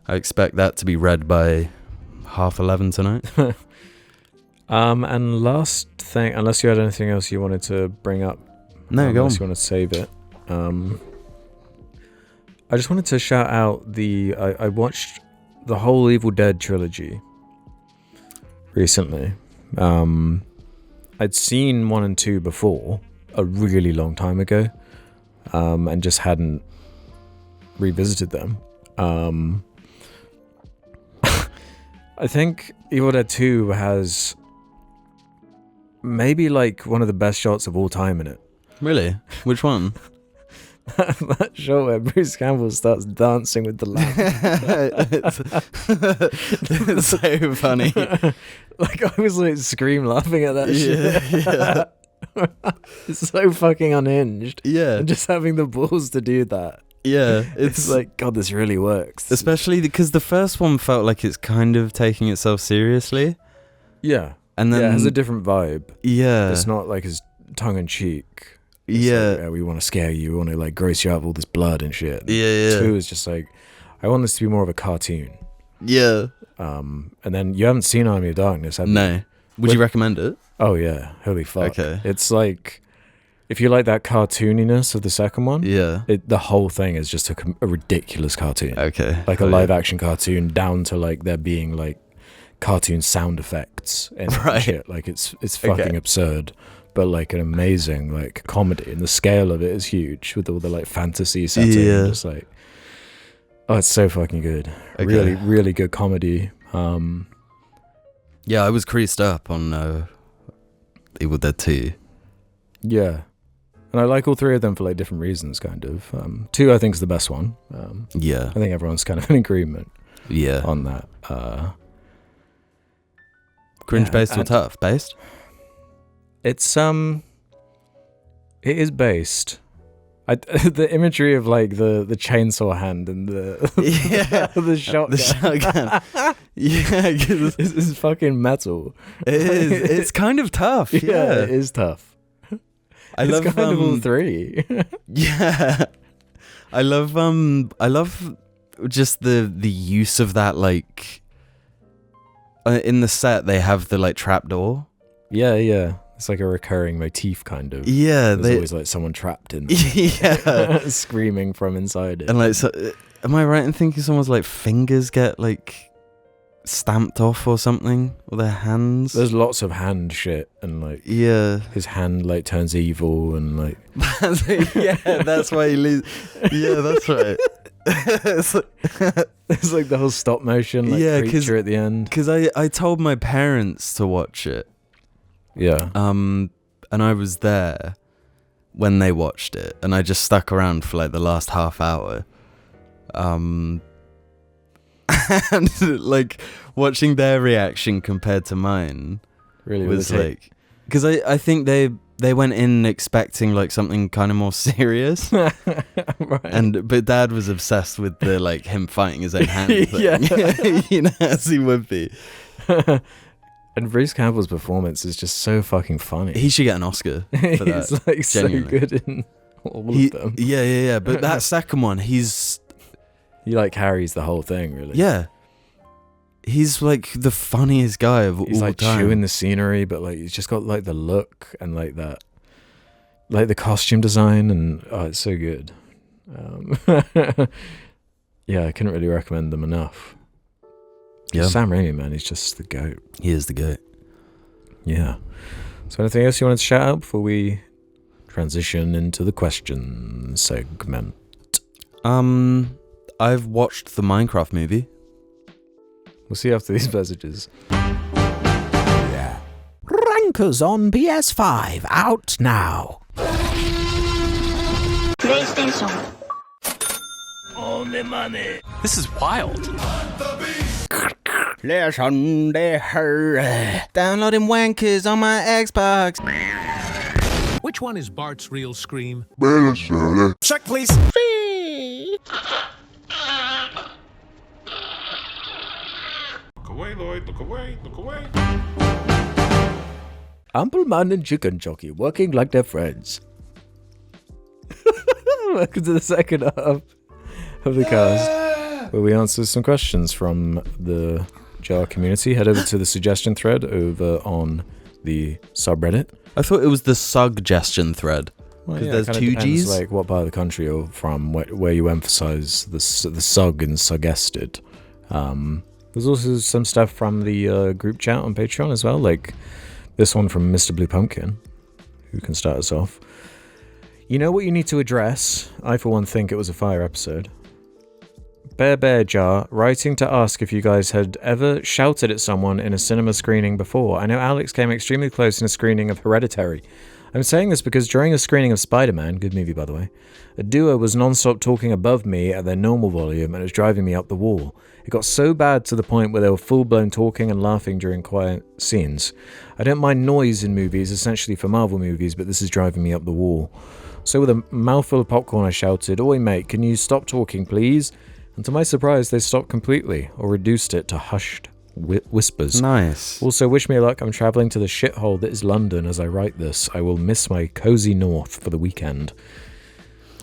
I expect that to be read by 11:30 tonight. And last thing, unless you had anything else you wanted to bring up. No, go on. Unless you want to save it. I just wanted to shout out I watched the whole Evil Dead trilogy recently. I'd seen 1 and 2 before, a really long time ago, and just hadn't revisited them. I think Evil Dead 2 has maybe like one of the best shots of all time in it. Really? Which one? That shot where Bruce Campbell starts dancing with the lamp. It's so funny. Like I was like scream laughing at that shit. Yeah. It's so fucking unhinged. Yeah. And just having the balls to do that. Yeah. It's like, God, this really works. Especially because the first one felt like it's kind of taking itself seriously. Yeah. And then it has a different vibe. Yeah. It's not like as tongue in cheek. Yeah. Like, we want to scare you. We want to like gross you out with all this blood and shit. Yeah. 2 is just like, I want this to be more of a cartoon. Yeah. And then you haven't seen Army of Darkness, have you? No. Would you recommend it? Oh yeah. Holy fuck. Okay. It's like, if you like that cartooniness of the second one, the whole thing is just a ridiculous cartoon. Okay. Like a live action cartoon, down to like there being like cartoon sound effects and shit. Like it's fucking absurd. But like an amazing like comedy, and the scale of it is huge with all the like fantasy setting. Yeah. Just like, oh, it's so fucking good. Okay. Really, really good comedy. Yeah, I was creased up on Evil Dead 2. Yeah, and I like all 3 of them for like different reasons. Kind of 2, I think, is the best one. Yeah, I think everyone's kind of in agreement. Yeah, on that. Cringe based or tough based? It's it is based. The imagery of like the chainsaw hand and the shotgun. The shotgun. Yeah, it's fucking metal. It is. It's kind of tough. Yeah, it is tough. I love kind of all 3. Yeah, I love just the use of that, like in the set they have the like trapdoor. Yeah. It's like a recurring motif, kind of. Yeah, there's always like someone trapped in there. Yeah, screaming from inside it. And like, so, am I right in thinking someone's like fingers get like stamped off or something, or their hands? There's lots of hand shit, and like his hand like turns evil, and like that's why he leaves. Yeah, that's right. It's like the whole stop motion creature at the end. Because I told my parents to watch it. Yeah. And I was there when they watched it, and I just stuck around for like the last half hour. And like watching their reaction compared to mine really was like, Because I think they went in expecting like something kind of more serious, Right. but Dad was obsessed with the like him fighting his own hand thing. Yeah. You know, as he would be. And Bruce Campbell's performance is just so fucking funny. He should get an Oscar for that. He's like genuinely. so good in all of them. Yeah. But that second one, He like carries the whole thing, really. he's like the funniest guy of He's all like time. chewing the scenery, but like he's just got like the look and like that, like the costume design, and it's so good. Yeah, I couldn't really recommend them enough. Yeah. Sam Raimi, man, he's just the GOAT. He is the goat. Yeah. So anything else you wanted to shout out before we transition into the question segment? I've watched the Minecraft movie. We'll see after these messages. Rankers on PS5, out now. PlayStation. This is wild. Downloading wankers on my Xbox. Which one is Bart's real scream? Check, please. Look away, Lloyd. Look away. Look away. Ampleman and Chicken Jockey working like they're friends. Welcome to the second half of the cast, where we answer some questions from the JAR community. Head over to the suggestion thread over on the subreddit. I thought it was the suggestion thread. Because It there's kinda two depends, G's. like what part of the country you're from, where you emphasize the sug and suggested. There's also some stuff from the group chat on Patreon as well, like this one from Mr. Blue Pumpkin, who can start us off. You know what you need to address? I, for one, think it was a fire episode. Bear Jar, writing to ask if you guys had ever shouted at someone in a cinema screening before. I know Alex came extremely close in a screening of Hereditary. I'm saying this because during a screening of Spider-Man, good movie by the way, a duo was non-stop talking above me at their normal volume and it was driving me up the wall. It got so bad to the point where they were full-blown talking and laughing during quiet scenes. I don't mind noise in movies, essentially for Marvel movies, but this is driving me up the wall. So with a mouthful of popcorn I shouted, "Oi mate, can you stop talking please?" And to my surprise they stopped completely, or reduced it to hushed whispers. Nice. Also, wish me luck. I'm travelling to the shithole that is London as I write this. I will miss my cozy north for the weekend.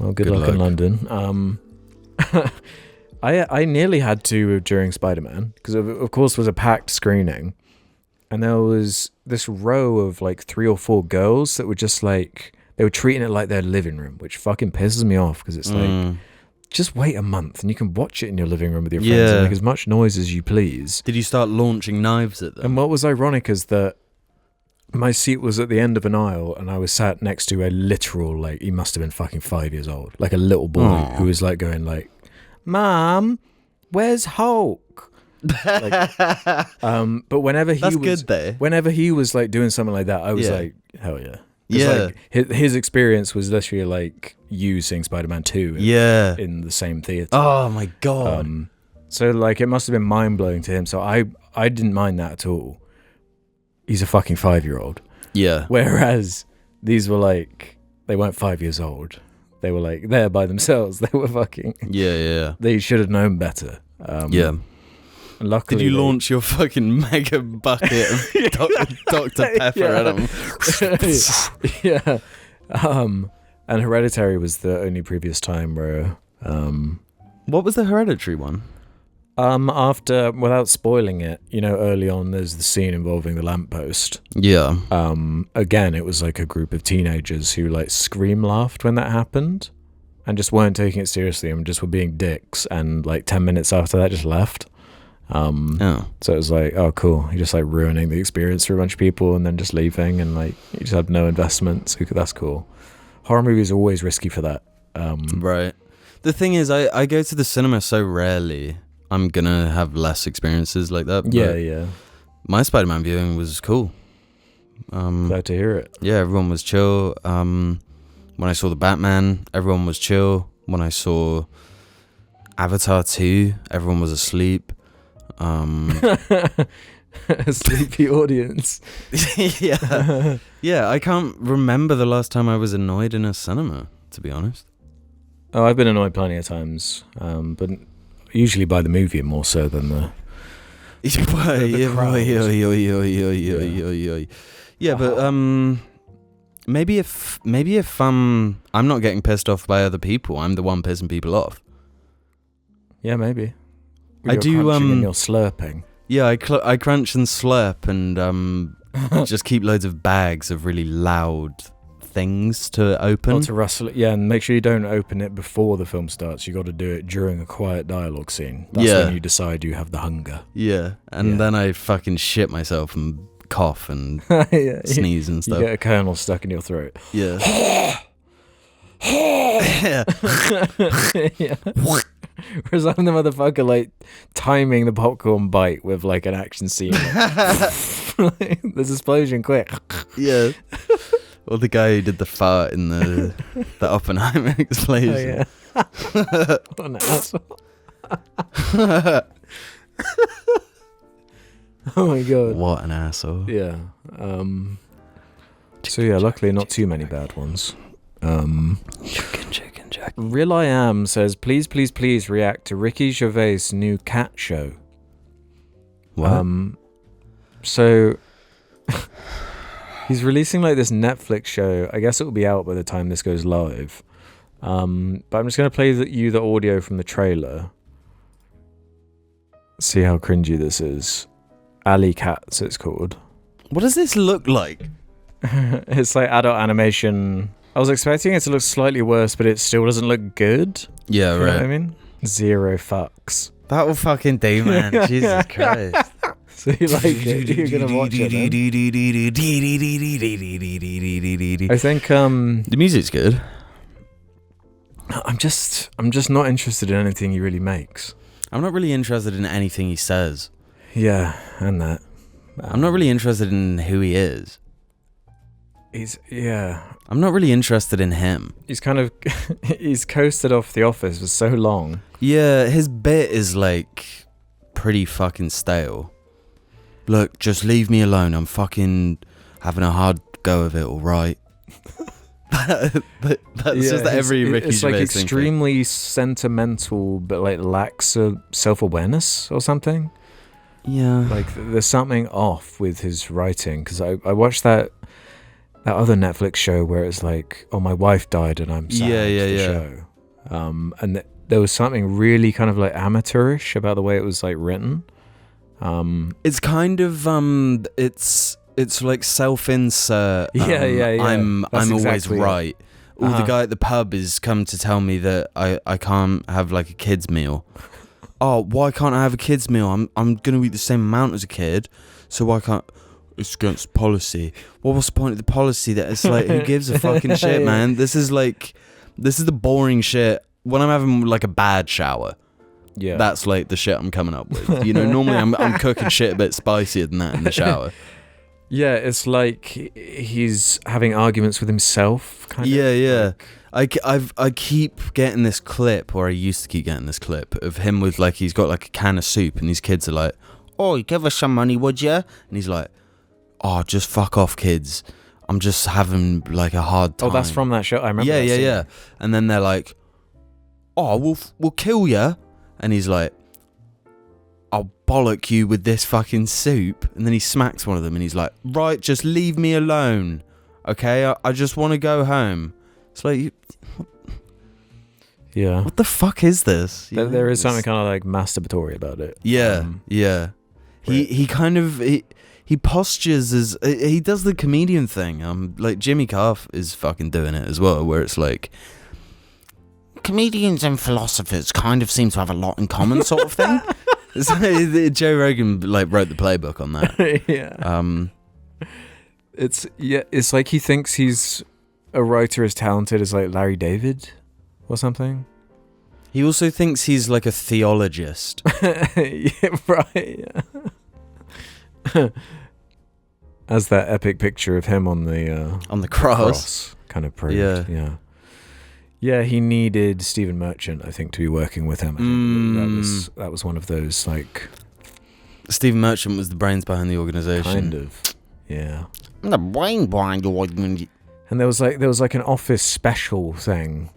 Well, good luck in London. I nearly had to during Spider-Man, because of course it was a packed screening. And there was this row of like 3 or 4 girls that were just like, they were treating it like their living room, which fucking pisses me off, because it's like, just wait a month and you can watch it in your living room with your friends and make as much noise as you please. Did you start launching knives at them? And what was ironic is that my seat was at the end of an aisle and I was sat next to a literal, like, he must have been fucking 5 years old, like a little boy who was like going like, "Mom, where's Hulk?" But whenever he That's was good though. whenever he was like doing something like that, I was like, hell yeah. 'Cause, Yeah. like, his experience was literally like you seeing Spider-Man 2 in the same theater. Oh my god. So like it must have been mind-blowing to him. So I didn't mind that at all. He's a fucking 5-year-old. Yeah. Whereas these were like, they weren't 5 years old. They were like there by themselves. They were fucking, Yeah. they should have known better. Yeah. And luckily Did you launch your fucking mega bucket of Dr. Pepper at them? Yeah. And Hereditary was the only previous time where What was the Hereditary one? after, without spoiling it, you know, early on there's the scene involving the lamppost. Yeah. Again, it was like a group of teenagers who like scream laughed when that happened and just weren't taking it seriously and just were being dicks, and like 10 minutes after that just left. So it was like, oh cool, you're just like ruining the experience for a bunch of people and then just leaving, and like you just have no investment, so that's cool. Horror movies are always risky for that. Right. The thing is, I go to the cinema so rarely, I'm gonna have less experiences like that. But Yeah. my Spider-Man viewing was cool. Glad to hear it. Yeah, everyone was chill. When I saw the Batman, everyone was chill. When I saw Avatar 2, everyone was asleep. a sleepy audience. Yeah. Yeah, I can't remember the last time I was annoyed in a cinema, to be honest. Oh, I've been annoyed plenty of times, but usually by the movie more so than the Yeah, but maybe if I'm not getting pissed off by other people, I'm the one pissing people off. Yeah, maybe. I You're do, crunching and you're slurping. Yeah, I crunch and slurp and just keep loads of bags of really loud things to open. Or to rustle it, yeah, and make sure you don't open it before the film starts. You got to do it during a quiet dialogue scene. That's when you decide you have the hunger. Yeah, and then I fucking shit myself and cough and sneeze and stuff. You get a kernel stuck in your throat. Yeah. Yeah. Whereas I'm the motherfucker like timing the popcorn bite with like an action scene. There's explosion quick. Yeah. Or the guy who did the fart in the Oppenheimer explosion. Oh, yeah. What an asshole. Oh my god. What an asshole. Yeah. So yeah, luckily not too many bad ones. Chicken Jockey. Real I Am says, please react to Ricky Gervais' new cat show. What? So he's releasing like this Netflix show. I guess it will be out by the time this goes live. But I'm just going to play you the audio from the trailer. See how cringy this is. Alley Cats, it's called. What does this look like? It's like adult animation. I was expecting it to look slightly worse, but it still doesn't look good. Yeah, You know right. what I mean? Zero fucks. That will fucking do, man. Jesus Christ. So you like it? You're gonna watch it then? I think the music's good. I'm just not interested in anything he really makes. I'm not really interested in anything he says. Yeah, and that. I'm not really interested in who he is. I'm not really interested in him. He's kind of he's coasted off The Office for so long. Yeah, his bit is like pretty fucking stale. Look, just leave me alone. I'm fucking having a hard go of it, alright? That's just every Ricky it's like Gervais extremely sentimental, but like lacks a self-awareness or something. Yeah. Like there's something off with his writing, because I watched that other Netflix show where it's like, oh, my wife died and I'm sad. The show. And there was something really kind of like amateurish about the way it was like written. It's kind of it's like self-insert. Yeah. I'm always exactly right. Or the guy at the pub is come to tell me that I can't have like a kid's meal. Oh, why can't I have a kid's meal? I'm gonna eat the same amount as a kid, so why can't? It's against policy. Well, what's the point of the policy? That it's like, who gives a fucking shit, man? This is the boring shit. When I'm having like a bad shower, that's like the shit I'm coming up with. You know, normally I'm cooking shit a bit spicier than that in the shower. Yeah, it's like he's having arguments with himself. Kind of. Yeah. I keep getting this clip, or I used to keep getting this clip of him with like, he's got like a can of soup, and these kids are like, "Oh, give us some money, would you?" And he's like, "Oh, just fuck off, kids. I'm just having like a hard time." Oh, that's from that show. I remember. Yeah. And then they're like, "Oh, we'll kill you," and he's like, "I'll bollock you with this fucking soup." And then he smacks one of them, and he's like, "Right, just leave me alone, okay? I just want to go home." It's like, yeah. What the fuck is this? There is something kind of like masturbatory about it. Yeah. He kind of he postures as he does the comedian thing. Like Jimmy Carr is fucking doing it as well, where it's like, comedians and philosophers kind of seem to have a lot in common, sort of thing. Joe Rogan like wrote the playbook on that. Yeah. It's like he thinks he's a writer as talented as like Larry David or something. He also thinks he's like a theologist. Yeah, right. Yeah. As that epic picture of him on the cross kind of proved. Yeah. He needed Stephen Merchant, I think, to be working with him. That was one of those like Stephen Merchant was the brains behind the organisation. Kind of. Yeah. I'm the brain behind the organisation. And there was like an Office special thing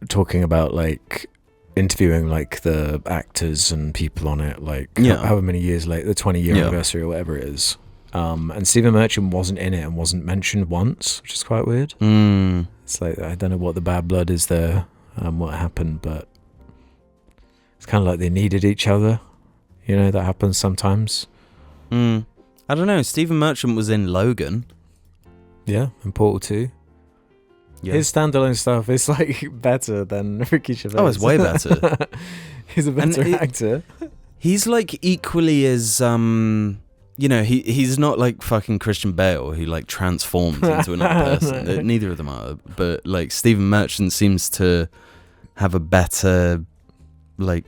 talking about like interviewing like the actors and people on it, like however many years later, the 20-year anniversary or whatever it is. And Stephen Merchant wasn't in it and wasn't mentioned once, which is quite weird. It's like, I don't know what the bad blood is there, what happened, but it's kind of like they needed each other. You know, that happens sometimes. I don't know. Stephen Merchant was in Logan. Yeah, and Portal 2. Yeah. His standalone stuff is like better than Ricky Gervais. Oh, it's way better. He's a better actor. He's like equally as he's not like fucking Christian Bale who like transforms into another person. Neither of them are, but like Stephen Merchant seems to have a better like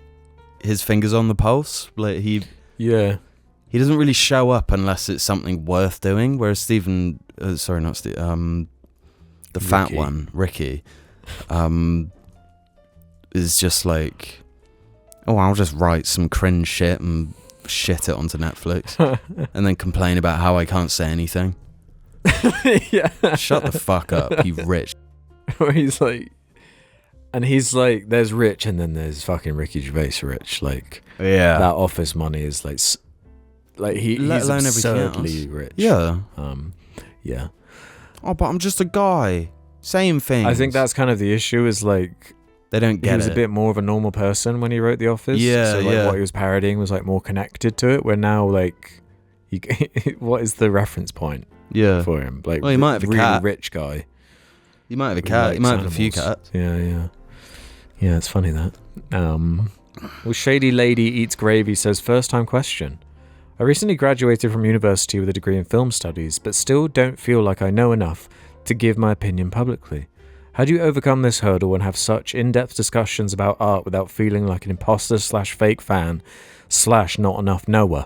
his fingers on the pulse. Like he doesn't really show up unless it's something worth doing. Whereas Stephen, the fat Ricky. one, Ricky, is just like, I'll just write some cringe shit and shit it onto Netflix and then complain about how I can't say anything. Yeah. Shut the fuck up, you rich. Where he's like, there's rich and then there's fucking Ricky Gervais rich. Like, that Office money is he's absurdly rich. Yeah. Yeah. Oh, but I'm just a guy. Same thing. I think that's kind of the issue, is like they don't get it. He was a bit more of a normal person when he wrote The Office. Yeah, so what he was parodying was like more connected to it. Where now like, what is the reference point? For him, like, well, he might have a really cat. rich guy. He might have a cat. He might have a few animals. cats. Yeah. It's funny that. Well, Shady Lady Eats Gravy says, first time question. I recently graduated from university with a degree in film studies, but still don't feel like I know enough to give my opinion publicly. How do you overcome this hurdle and have such in-depth discussions about art without feeling like an imposter/fake fan / not enough knower?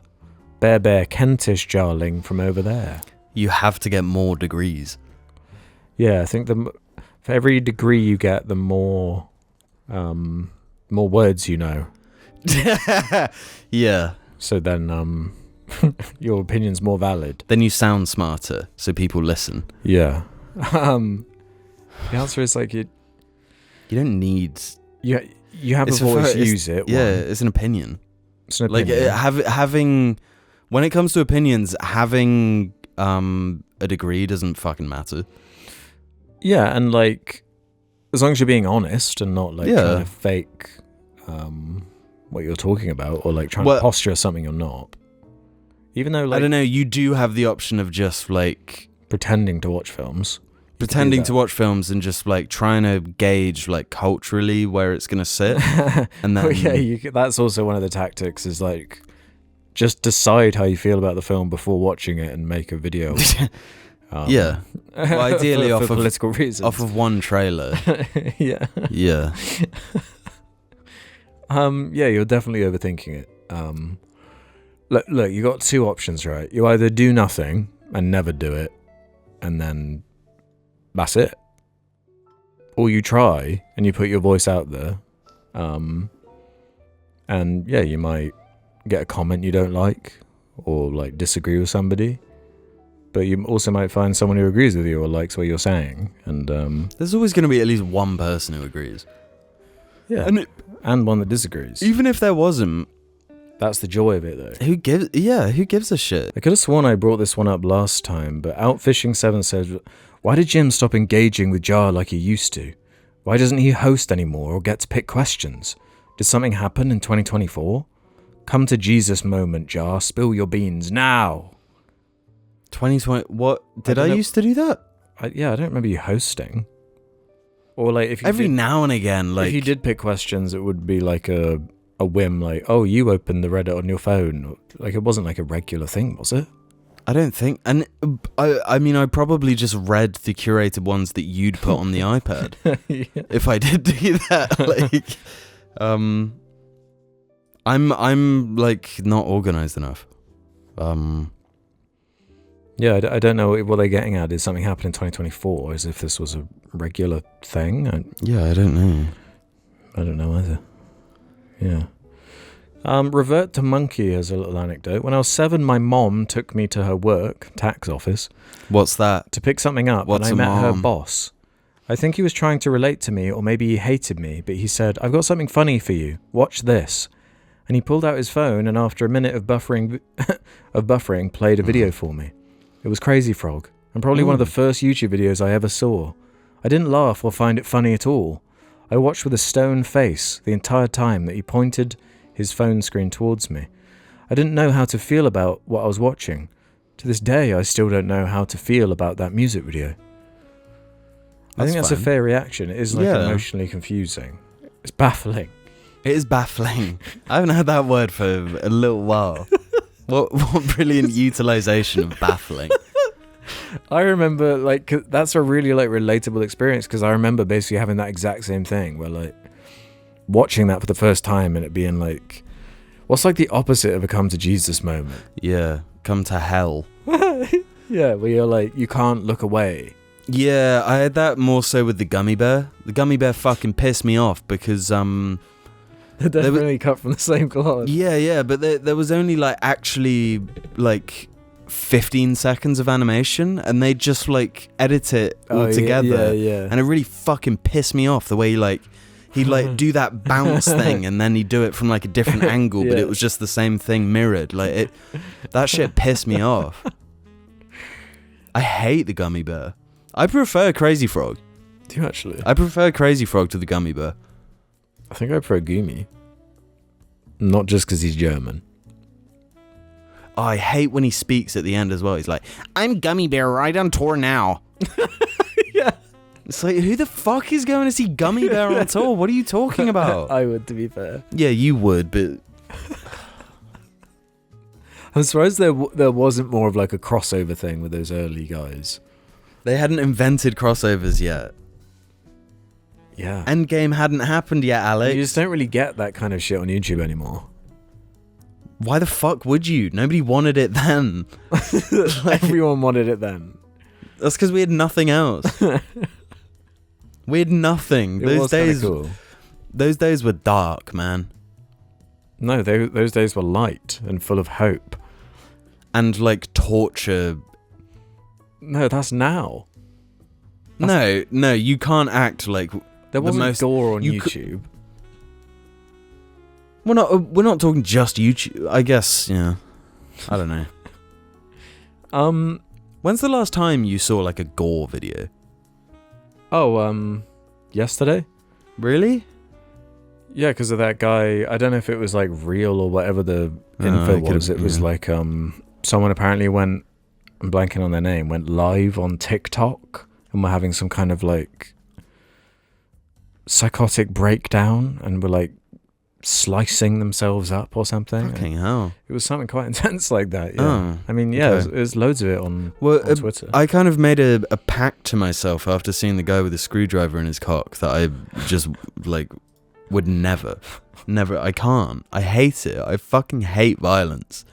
Bear Kentish Jarling from over there. You have to get more degrees. Yeah, I think for every degree you get, the more words you know. Yeah. So then your opinion's more valid. Then you sound smarter, so people listen. Yeah. The answer is like you don't need. You have a voice. Use it. Yeah, it's an opinion. It's an opinion. Like having, when it comes to opinions, having a degree doesn't fucking matter. Yeah, and like, as long as you're being honest and not like trying to fake what you're talking about, or like trying to posture as something you're not. Even though, like, I don't know, you do have the option of just like pretending to watch films. Pretending to watch films and just like trying to gauge like culturally where it's gonna sit. And then that's also one of the tactics, is like just decide how you feel about the film before watching it and make a video. Well, ideally for off of political reasons. Off of one trailer. Yeah. You're definitely overthinking it. Look, you got two options, right? You either do nothing and never do it, and then that's it. Or you try and you put your voice out there. And you might get a comment you don't like, or like disagree with somebody. But you also might find someone who agrees with you or likes what you're saying. And there's always going to be at least one person who agrees. Yeah. And one that disagrees. Even if there wasn't. That's the joy of it, though. Who gives a shit? I could have sworn I brought this one up last time, but Outfishing7 says, why did Jim stop engaging with Jar like he used to? Why doesn't he host anymore or get to pick questions? Did something happen in 2024? Come to Jesus moment, Jar. Spill your beans now. 2020. What? Did I used to do that? I don't remember you hosting. Or like, if you every now and again, like if you did pick questions, it would be like a whim, like, oh, you opened the Reddit on your phone. Like, it wasn't like a regular thing, was it? I don't think. And I mean, I probably just read the curated ones that you'd put on the iPad. If I did do that, like, I'm like not organized enough. Yeah, I don't know what they're getting at. Did something happen in 2024? As if this was a regular thing? I don't know. I don't know either. Yeah. Revert to monkey as a little anecdote. When I was 7, my mom took me to her work, tax office, What's that? to pick something up, What's and I a met her mom? boss. I think he was trying to relate to me, or maybe he hated me, but he said, "I've got something funny for you. Watch this." And he pulled out his phone, and after a minute of buffering, played a video for me. It was Crazy Frog, and probably one of the first YouTube videos I ever saw. I didn't laugh or find it funny at all. I watched with a stone face the entire time that he pointed his phone screen towards me. I didn't know how to feel about what I was watching. To this day, I still don't know how to feel about that music video. I think that's a fine. fair reaction. It is emotionally confusing. It's baffling. It is baffling. I haven't heard that word for a little while. What brilliant utilization of baffling. I remember, that's a really, relatable experience, because I remember basically having that exact same thing, where, watching that for the first time and it being, what's, the opposite of a come to Jesus moment? Yeah, come to hell. Yeah, where you're, you can't look away. Yeah, I had that more so with the gummy bear. The gummy bear fucking pissed me off because, They're definitely cut from the same cloth. Yeah, but there was only, actually, 15 seconds of animation, and they just, edit it all together. Yeah. And it really fucking pissed me off the way, he'd, do that bounce thing, and then he'd do it from, a different angle, but Yeah. it was just the same thing mirrored. That shit pissed me off. I hate the gummy bear. I prefer Crazy Frog. Do you actually? I prefer Crazy Frog to the gummy bear. I think I prefer Gumi. Not just because he's German. Oh, I hate when he speaks at the end as well. He's like, "I'm Gummy Bear right on tour now." Yeah. It's like, who the fuck is going to see Gummy Bear on tour? What are you talking about? I would, to be fair. Yeah, you would, but I'm surprised there wasn't more of a crossover thing with those early guys. they hadn't invented crossovers yet. Yeah. Endgame hadn't happened yet, Alex. You just don't really get that kind of shit on YouTube anymore. Why the fuck would you? Nobody wanted it then. Everyone wanted it then. That's because we had nothing else. We had nothing. It was kinda cool. Those days were dark, man. No, those days were light and full of hope. And torture. No, that's now. No, you can't act like There wasn't most- gore on you YouTube. We're not talking just YouTube. I guess, yeah. I don't know. When's the last time you saw a gore video? Yesterday? Really? Yeah, because of that guy. I don't know if it was real or whatever the info it could've- was. It was yeah. Someone apparently went, I'm blanking on their name, went live on TikTok and were having some kind of psychotic breakdown and were slicing themselves up or something. Fucking hell. It was something quite intense like that. Yeah. Oh, I mean, yeah, okay. there's loads of it on Twitter. I kind of made a pact to myself after seeing the guy with a screwdriver in his cock that I just would never, I can't. I hate it. I fucking hate violence.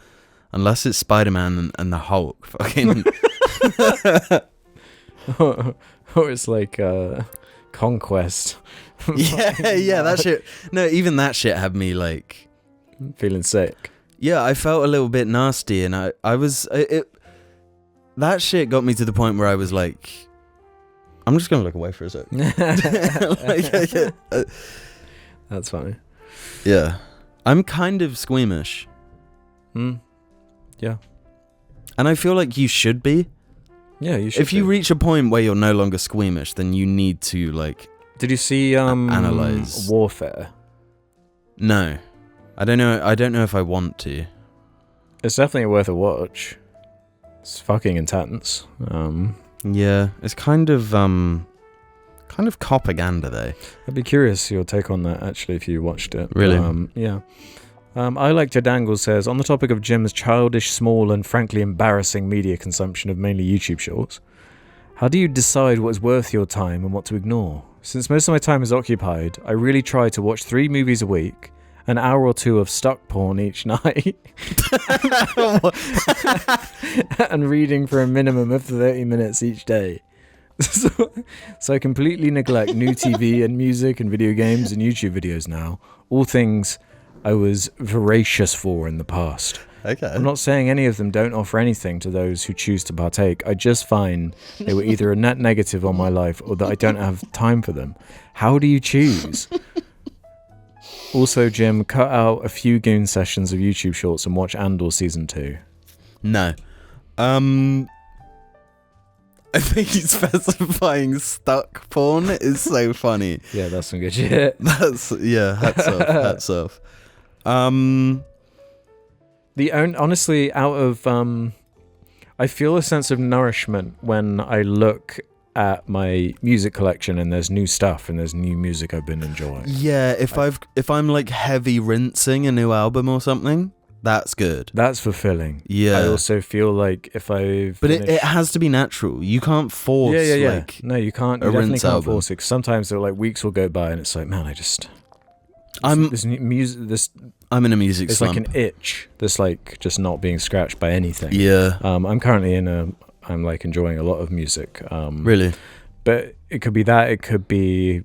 Unless it's Spider-Man and the Hulk. Fucking. Or it's Conquest. yeah, that shit. No, even that shit had me Feeling sick. Yeah, I felt a little bit nasty, and I was that shit got me to the point where I was I'm just gonna look away for a sec. That's funny. Yeah, I'm kind of squeamish. Yeah. And I feel like you should be. Yeah, you should. If you reach a point where you're no longer squeamish, then you need to Did you see analyze Warfare? No, I don't know if I want to. It's definitely worth a watch. It's fucking intense. Yeah, it's kind of propaganda though. I'd be curious your take on that actually if you watched it. Really? Yeah. I Like to Dangle says, on the topic of Jim's childish, small and frankly embarrassing media consumption of mainly YouTube shorts, how do you decide what is worth your time and what to ignore? Since most of my time is occupied, I really try to watch 3 movies a week, an hour or 2 of stuck porn each night, and reading for a minimum of 30 minutes each day. So I completely neglect new TV and music and video games and YouTube videos now. All things I was voracious for in the past. Okay. I'm not saying any of them don't offer anything to those who choose to partake. I just find they were either a net negative on my life or that I don't have time for them. How do you choose? Also, Jim, cut out a few Goon sessions of YouTube shorts and watch Andor Season 2. No. I think specifying stuck porn is so funny. Yeah, that's some good shit. Hats off. Honestly, out of I feel a sense of nourishment when I look at my music collection and there's new stuff and there's new music I've been enjoying. Yeah, if I'm like heavy rinsing a new album or something, that's good. That's fulfilling. Yeah. I also feel like if I've But it has to be natural. You can't force like no, you can't. a You definitely rinse can't album. force it. 'Cause sometimes there are like weeks will go by and it's like, man, I'm this new music. in a music It's slump. like an itch that's like just not being scratched by anything. Yeah. I'm currently I'm like enjoying a lot of music. Really? But it could be that. It could be,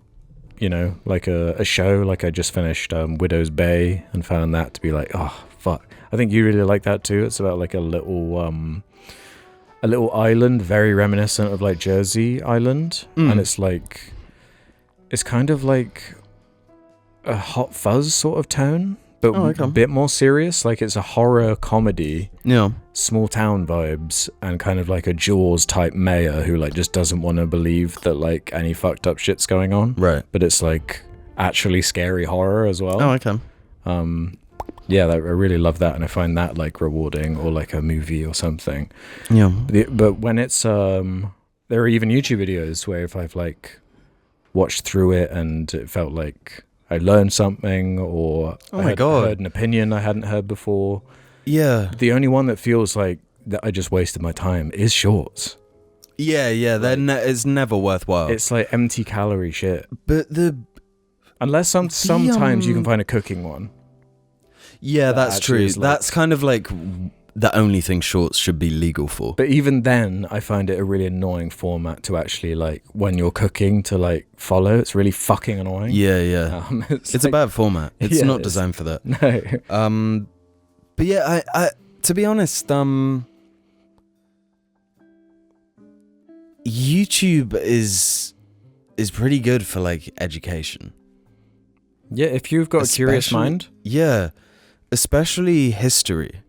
like a show. Like I just finished Widow's Bay and found that to be like, oh fuck. I think you really like that too. It's about like a little island, very reminiscent of like Jersey Island, and it's like, it's kind of like a Hot Fuzz sort of tone, but a bit more serious. Like it's a horror comedy, small town vibes, and kind of like a Jaws type mayor who like just doesn't want to believe that like any fucked up shit's going on. Right. But it's like actually scary horror as well. Oh, okay. Yeah, I really love that, and I find that like rewarding, or like a movie or something. Yeah. But when it's there are even YouTube videos where if I've like watched through it and it felt like I learned something, or heard an opinion I hadn't heard before. Yeah. The only one that feels like that I just wasted my time is shorts. Yeah. It's never worthwhile. It's like empty calorie shit. But unless sometimes you can find a cooking one. Yeah, that's true. Like, that's kind of like the only thing shorts should be legal for. But even then, I find it a really annoying format to actually like when you're cooking to like follow. It's really fucking annoying. Yeah. It's a bad format. It's not designed for that. No. But yeah, I to be honest, YouTube is pretty good for like education. Yeah, if you've got a curious mind. Yeah. Especially history.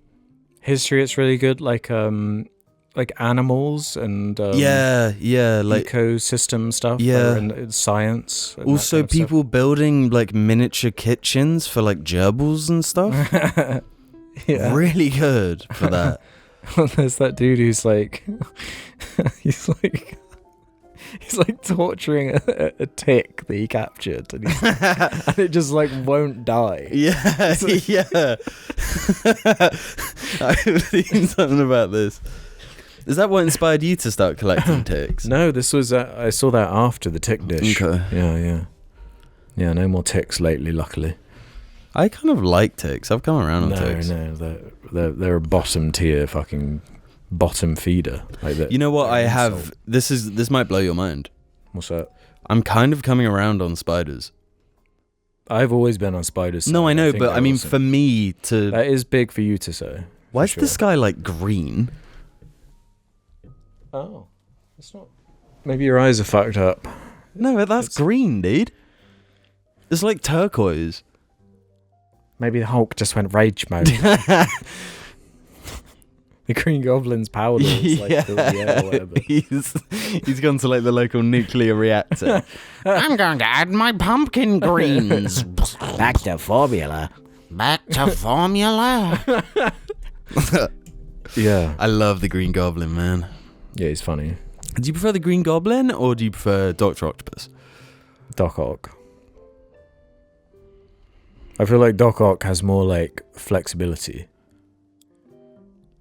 History, it's really good. Like animals and like ecosystem stuff. Yeah, and science. And also, people building like miniature kitchens for like gerbils and stuff. Yeah, really good for that. There's that dude who's like, he's like torturing a tick that he captured, and it just like won't die. Yeah. I've seen something about this. Is that what inspired you to start collecting ticks? No, this was I saw that after the tick dish. Okay. Yeah. No more ticks lately, luckily. I kind of like ticks. I've come around on ticks. No, they're a bottom tier fucking bottom feeder. Like that. You know what I have? This might blow your mind. What's that? I'm kind of coming around on spiders. I've always been on spiders. No, I know, but I mean, for me to... That is big for you to say. Why is the sky like green? Oh, it's not... Maybe your eyes are fucked up. No, that's green, dude. It's like turquoise. Maybe the Hulk just went rage mode. The Green Goblin's powder is like filled the air or whatever. He's gone to like the local nuclear reactor. I'm going to add my pumpkin greens. Back to formula. Back to formula. Yeah. I love the Green Goblin, man. Yeah, he's funny. Do you prefer the Green Goblin or do you prefer Dr. Octopus? Doc Ock. I feel like Doc Ock has more like flexibility.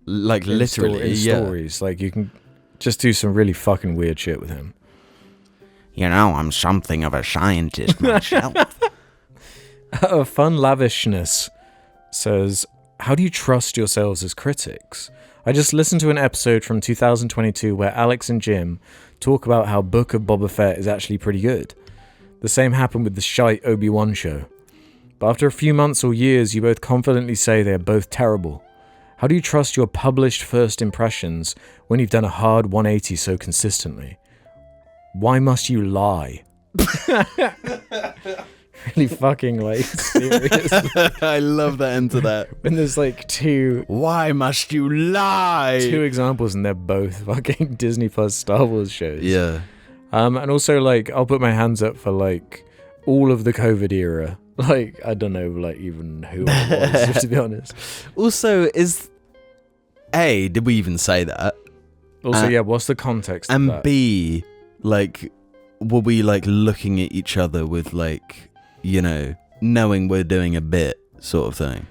Like literally, in stories. Like you can just do some really fucking weird shit with him. You know, I'm something of a scientist myself. Fun Lavishness says, how do you trust yourselves as critics? I just listened to an episode from 2022 where Alex and Jim talk about how Book of Boba Fett is actually pretty good. The same happened with the shite Obi-Wan show. But after a few months or years, you both confidently say they are both terrible. How do you trust your published first impressions when you've done a hard 180 so consistently? Why must you lie? Really fucking, like, serious. I love that end to that. When there's, like, Why must you lie? two examples and they're both fucking Disney Plus Star Wars shows. Yeah. And also, like, I'll put my hands up for, like, all of the COVID era. Like, I don't know, like, even who it was, to be honest. Also, did we even say that? Also, yeah, what's the context of And that? B, like, were we, like, looking at each other with, like, you know, knowing we're doing a bit sort of thing?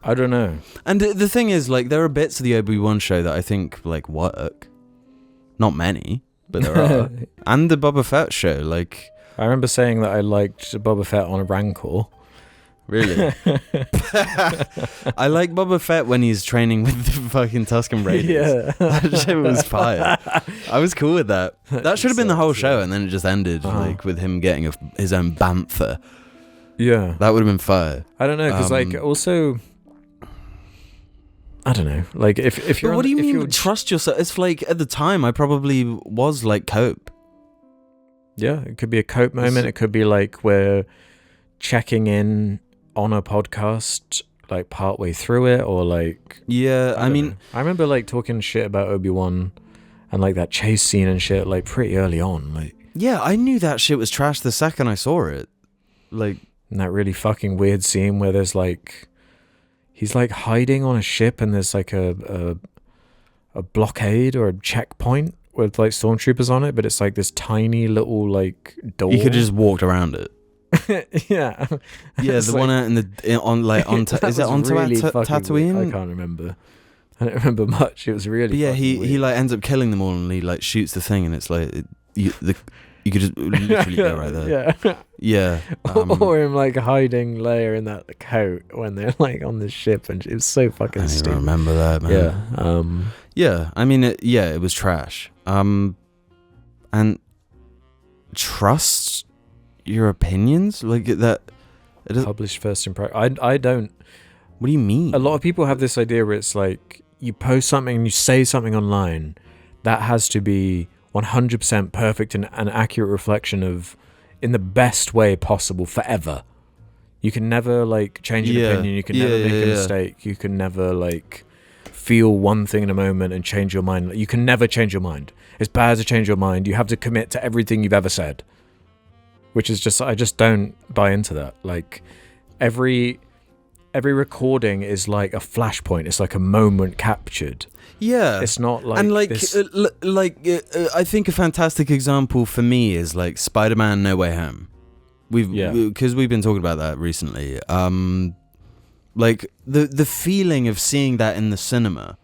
I don't know. And the thing is, like, there are bits of the Obi-Wan show that I think, like, work. Not many, but there are. And the Boba Fett show, like... I remember saying that I liked Boba Fett on a Rancor. Really? I like Boba Fett when he's training with the fucking Tusken Raiders. Yeah. That shit was fire. I was cool with that. That should have been the whole show, and then it just ended like with him getting his own bantha. Yeah. That would have been fire. I don't know, because like also... I don't know. Like if you're... But what do you mean you're trust yourself? It's like, at the time, I probably was like cope. Yeah, it could be a cope moment. It could be like we're checking in on a podcast like partway through it, or like... Yeah, I mean... know. I remember like talking shit about Obi-Wan and like that chase scene and shit like pretty early on. Like, yeah, I knew that shit was trash the second I saw it. Like... And that really fucking weird scene where there's like... He's like hiding on a ship and there's like a blockade or a checkpoint with like stormtroopers on it, but it's like this tiny little like door. You could have just walked around it. Yeah. Yeah, the one out is it on really Tatooine? weird. I can't remember. I don't remember much. It was really. But yeah, he weird. like ends up killing them all, and he like shoots the thing, and it's like you could just literally go right there. Yeah. Yeah. Or him like hiding Leia in that coat when they're like on the ship, and it was so fucking I don't even stupid. remember that, man. Yeah. Yeah. I mean, it was trash. And trust your opinions, like that. It doesn't, Published first impression. I don't. what do you mean? A lot of people have this idea where it's like you post something and you say something online that has to be 100% perfect and an accurate reflection of, in the best way possible, forever. You can never like change an opinion. You can never make a mistake. You can never like feel one thing in a moment and change your mind. You can never change your mind. It's bad to change your mind. You have to commit to everything you've ever said. Which is just, I just don't buy into that. Like every recording is like a flashpoint. It's like a moment captured. Yeah, It's not like, and like this... I think a fantastic example for me is like Spider-Man: No Way Home. Because we've been talking about that recently. Like the feeling of seeing that in the cinema,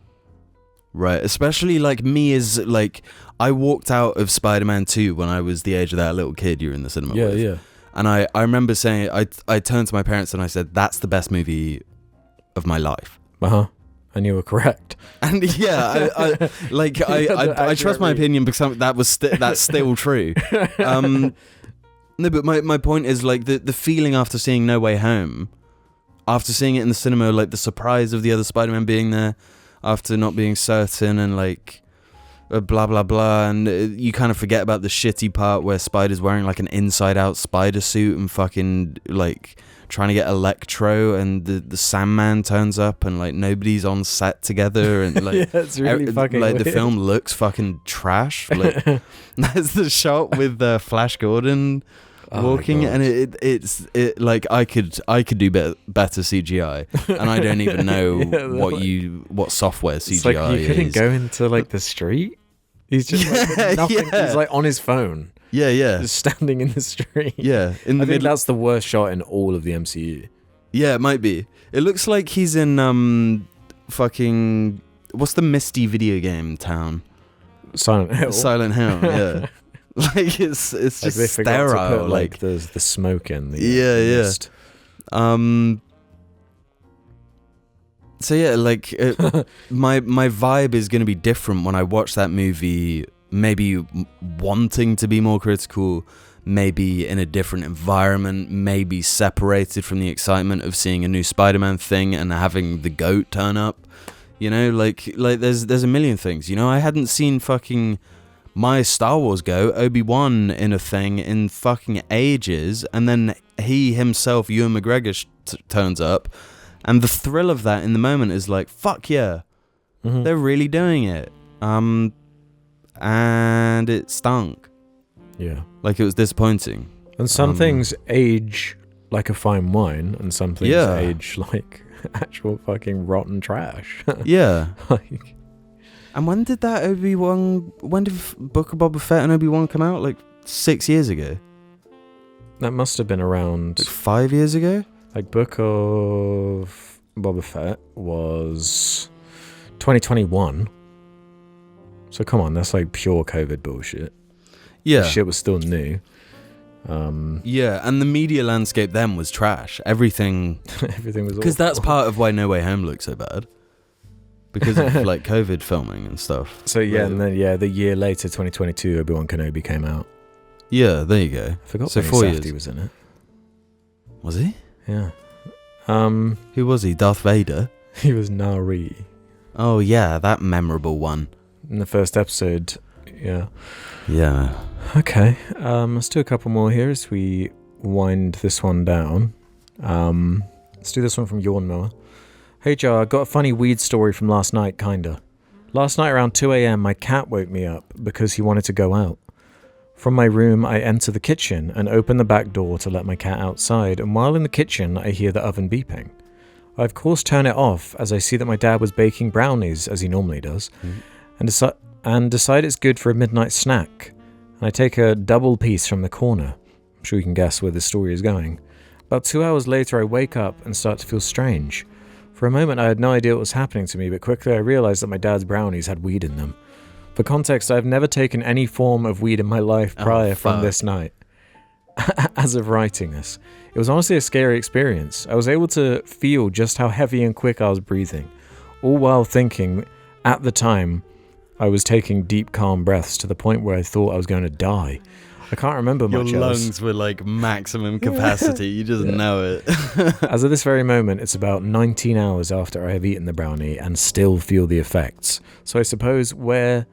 right? Especially like me as like I walked out of Spider-Man 2 when I was the age of that little kid you were in the cinema with. Yeah. And I remember saying, I turned to my parents and I said, that's the best movie of my life. And you were correct. And yeah, I trust my opinion because that's still true. No, but my point is like the feeling after seeing No Way Home, after seeing it in the cinema, like the surprise of the other Spider-Man being there, after not being certain and like blah blah blah, and you kind of forget about the shitty part where Spider's wearing like an inside-out spider suit and fucking like trying to get Electro, and the Sandman turns up and like nobody's on set together, and like yeah, it's really fucking like weird. the film looks fucking trash. Like there's the shot with Flash Gordon walking, and it's like I could do better CGI, and I don't even know what software CGI It's like you couldn't is. go into like the street. He's just like nothing. Yeah. He's like on his phone, Yeah. just standing in the street. Yeah, in the I think middle. that's the worst shot in all of the MCU. Yeah, it might be. It looks like he's in fucking what's the Misty video game town? Silent Hill. Silent Hill. Yeah. Like it's Like just they forgot to sterile. put, like the smoke in. The mist. So yeah, like my vibe is going to be different when I watch that movie, maybe wanting to be more critical, maybe in a different environment, maybe separated from the excitement of seeing a new Spider-Man thing and having the goat turn up. You know, like there's a million things. You know, I hadn't seen fucking my Star Wars go, Obi-Wan in a thing in fucking ages, and then he himself, Ewan McGregor, turns up, and the thrill of that in the moment is like, fuck yeah, they're really doing it. And it stunk. Yeah. Like, it was disappointing. And some things age like a fine wine, and some things age like actual fucking rotten trash. Yeah. Like, and when did Book of Boba Fett and Obi-Wan come out? Like 6 years ago? that must have been around... Like 5 years ago? Like, Book of Boba Fett was 2021. So come on, that's like pure COVID bullshit. Yeah. The shit was still new. Yeah, and the media landscape then was trash. Everything was because that's part of why No Way Home looks so bad, because of like COVID filming and stuff. So yeah, and then the year later, 2022, Obi-Wan Kenobi came out. Yeah, there you go. I forgot. So Benny 4 Safdie years. was in it. Was he? Yeah. Who was he? Darth Vader? He was Nari Oh yeah, that memorable one. in the first episode. Yeah. Yeah. Okay. Let's do a couple more here as we wind this one down. Let's do this one from Yawn Mower. Hey Jar, got a funny weed story from last night, kinda. Last night around 2 a.m, my cat woke me up because he wanted to go out. From my room, I enter the kitchen and open the back door to let my cat outside, and while in the kitchen, I hear the oven beeping. I of course turn it off as I see that my dad was baking brownies, as he normally does, and decide it's good for a midnight snack. And I take a double piece from the corner. I'm sure you can guess where this story is going. About 2 hours later, I wake up and start to feel strange. For a moment, I had no idea what was happening to me, but quickly I realized that my dad's brownies had weed in them. For context, I've never taken any form of weed in my life prior from this night. As of writing this, it was honestly a scary experience. I was able to feel just how heavy and quick I was breathing, all while thinking, at the time, I was taking deep, calm breaths to the point where I thought I was going to die. I can't remember much Your else. lungs were like maximum capacity. You just know it. As of this very moment, it's about 19 hours after I have eaten the brownie and still feel the effects. So I suppose where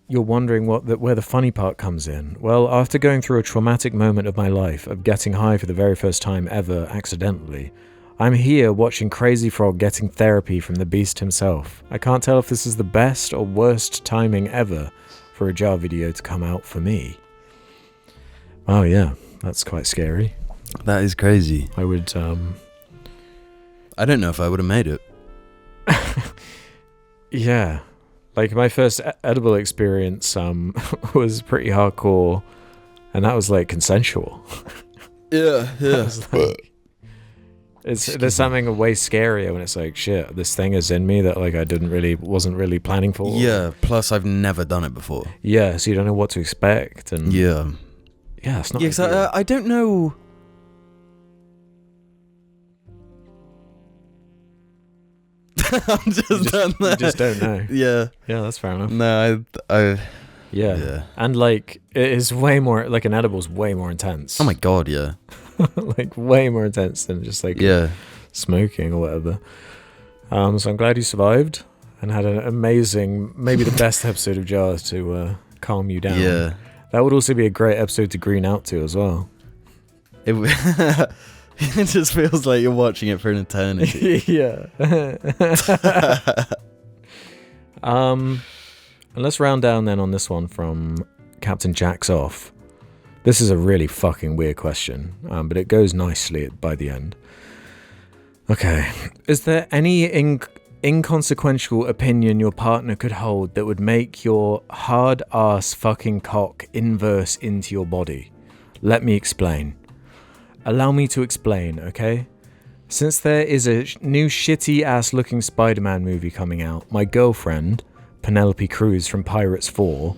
you're wondering where the funny part comes in. Well, after going through a traumatic moment of my life of getting high for the very first time ever accidentally, I'm here watching Crazy Frog getting therapy from the beast himself. I can't tell if this is the best or worst timing ever for a Jar video to come out for me. Oh yeah, that's quite scary. That is crazy. I would, I don't know if I would have made it. yeah. Like, my first edible experience was pretty hardcore, and that was, like, consensual. Yeah, yeah. There's something way scarier when it's like, shit, this thing is in me that, like, I wasn't really planning for. Yeah, plus I've never done it before. Yeah, so you don't know what to expect, and... Yeah. Yeah, it's not... Yeah, because I don't know... I'm just done that. You just don't know. Yeah. Yeah, that's fair enough. No, Yeah. And, like, it is way more... Like, an edible's way more intense. Oh my god, yeah. Like, way more intense than just, like, smoking or whatever. So I'm glad you survived and had an amazing, maybe the best episode of Jars to calm you down. Yeah. That would also be a great episode to green out to as well. It just feels like you're watching it for an eternity. Yeah. And let's round down then on this one from Captain Jack's Off. This is a really fucking weird question, but it goes nicely by the end. Okay. Is there any inconsequential opinion your partner could hold that would make your hard-ass fucking cock inverse into your body? Let me explain. Allow me to explain, okay? Since there is a new shitty-ass looking Spider-Man movie coming out, my girlfriend, Penelope Cruz from Pirates 4,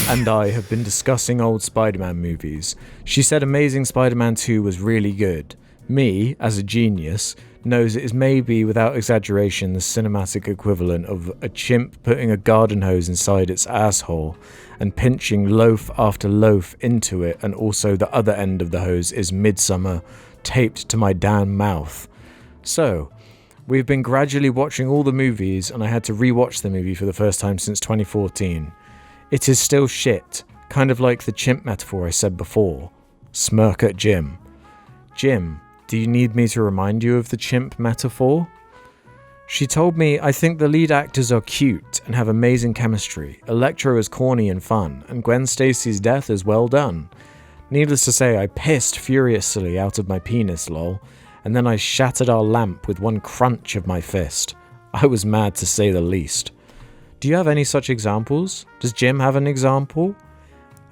and I have been discussing old Spider-Man movies. She said Amazing Spider-Man 2 was really good. Me, as a genius, knows it is maybe, without exaggeration, the cinematic equivalent of a chimp putting a garden hose inside its asshole and pinching loaf after loaf into it, and also the other end of the hose is Midsummer taped to my damn mouth. So, we've been gradually watching all the movies, and I had to rewatch the movie for the first time since 2014. It is still shit, kind of like the chimp metaphor I said before. Smirk at Jim. Jim, do you need me to remind you of the chimp metaphor? She told me, I think the lead actors are cute and have amazing chemistry. Electro is corny and fun, and Gwen Stacy's death is well done. Needless to say, I pissed furiously out of my penis, lol, and then I shattered our lamp with one crunch of my fist. I was mad to say the least. Do you have any such examples? Does Jim have an example?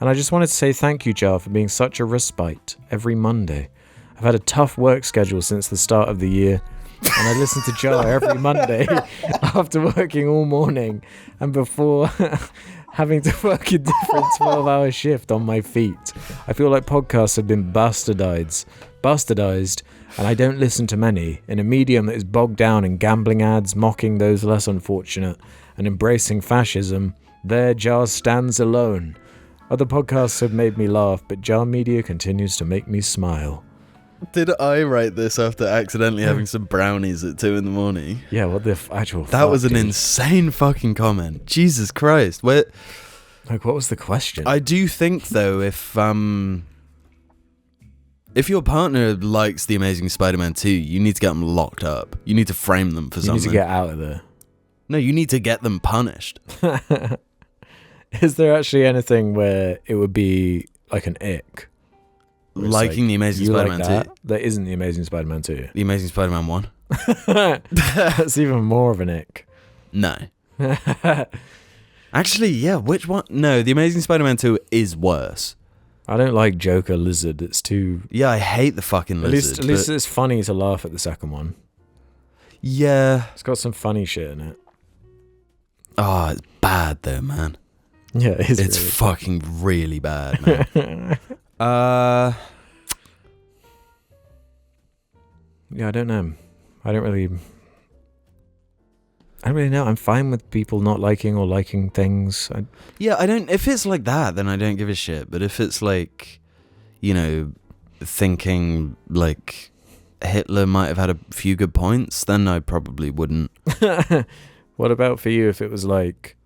And I just wanted to say thank you, Jar, for being such a respite every Monday. I've had a tough work schedule since the start of the year, and I listen to Jar every Monday after working all morning and before having to work a different 12-hour shift on my feet. I feel like podcasts have been bastardized, and I don't listen to many, in a medium that is bogged down in gambling ads, mocking those less unfortunate, and embracing fascism. There Jar stands alone. Other podcasts have made me laugh, but Jar Media continues to make me smile. Did I write this after accidentally having some brownies at 2 a.m? Yeah, what the actual That fuck, was an dude? insane fucking comment. Jesus Christ. Like, what was the question? I do think, though, if your partner likes The Amazing Spider-Man 2, you need to get them locked up. You need to frame them for you something. need to get out of there. No, you need to get them punished. Is there actually anything where it would be like an ick? Where it's Liking The Amazing you Spider-Man like that? 2. That isn't The Amazing Spider-Man 2. The Amazing Spider-Man 1. That's even more of an ick. No. Actually, yeah, which one? No, The Amazing Spider-Man 2 is worse. I don't like Joker Lizard. It's too... Yeah, I hate the fucking lizard. At least it's funny to laugh at the second one. Yeah. It's got some funny shit in it. Oh, it's bad though, man. Yeah, it's It's really fucking really bad, man. Yeah, I don't know. I don't really know. I'm fine with people not liking or liking things. Yeah, I don't. If it's like that, then I don't give a shit. But if it's like, you know, thinking like Hitler might have had a few good points, then I probably wouldn't. What about for you if it was like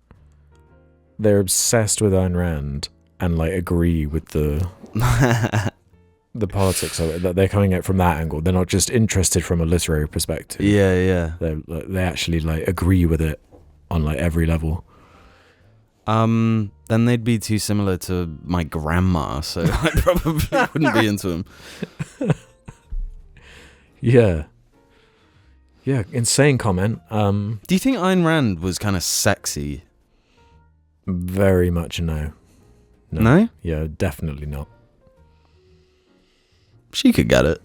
they're obsessed with Ayn Rand and like agree with the politics of it, that they're coming at it from that angle? They're not just interested from a literary perspective. Yeah. They actually like agree with it on like every level. Then they'd be too similar to my grandma, so I probably wouldn't be into them. Yeah, insane comment. Do you think Ayn Rand was kind of sexy? Very much no. No? Yeah, definitely not. She could get it.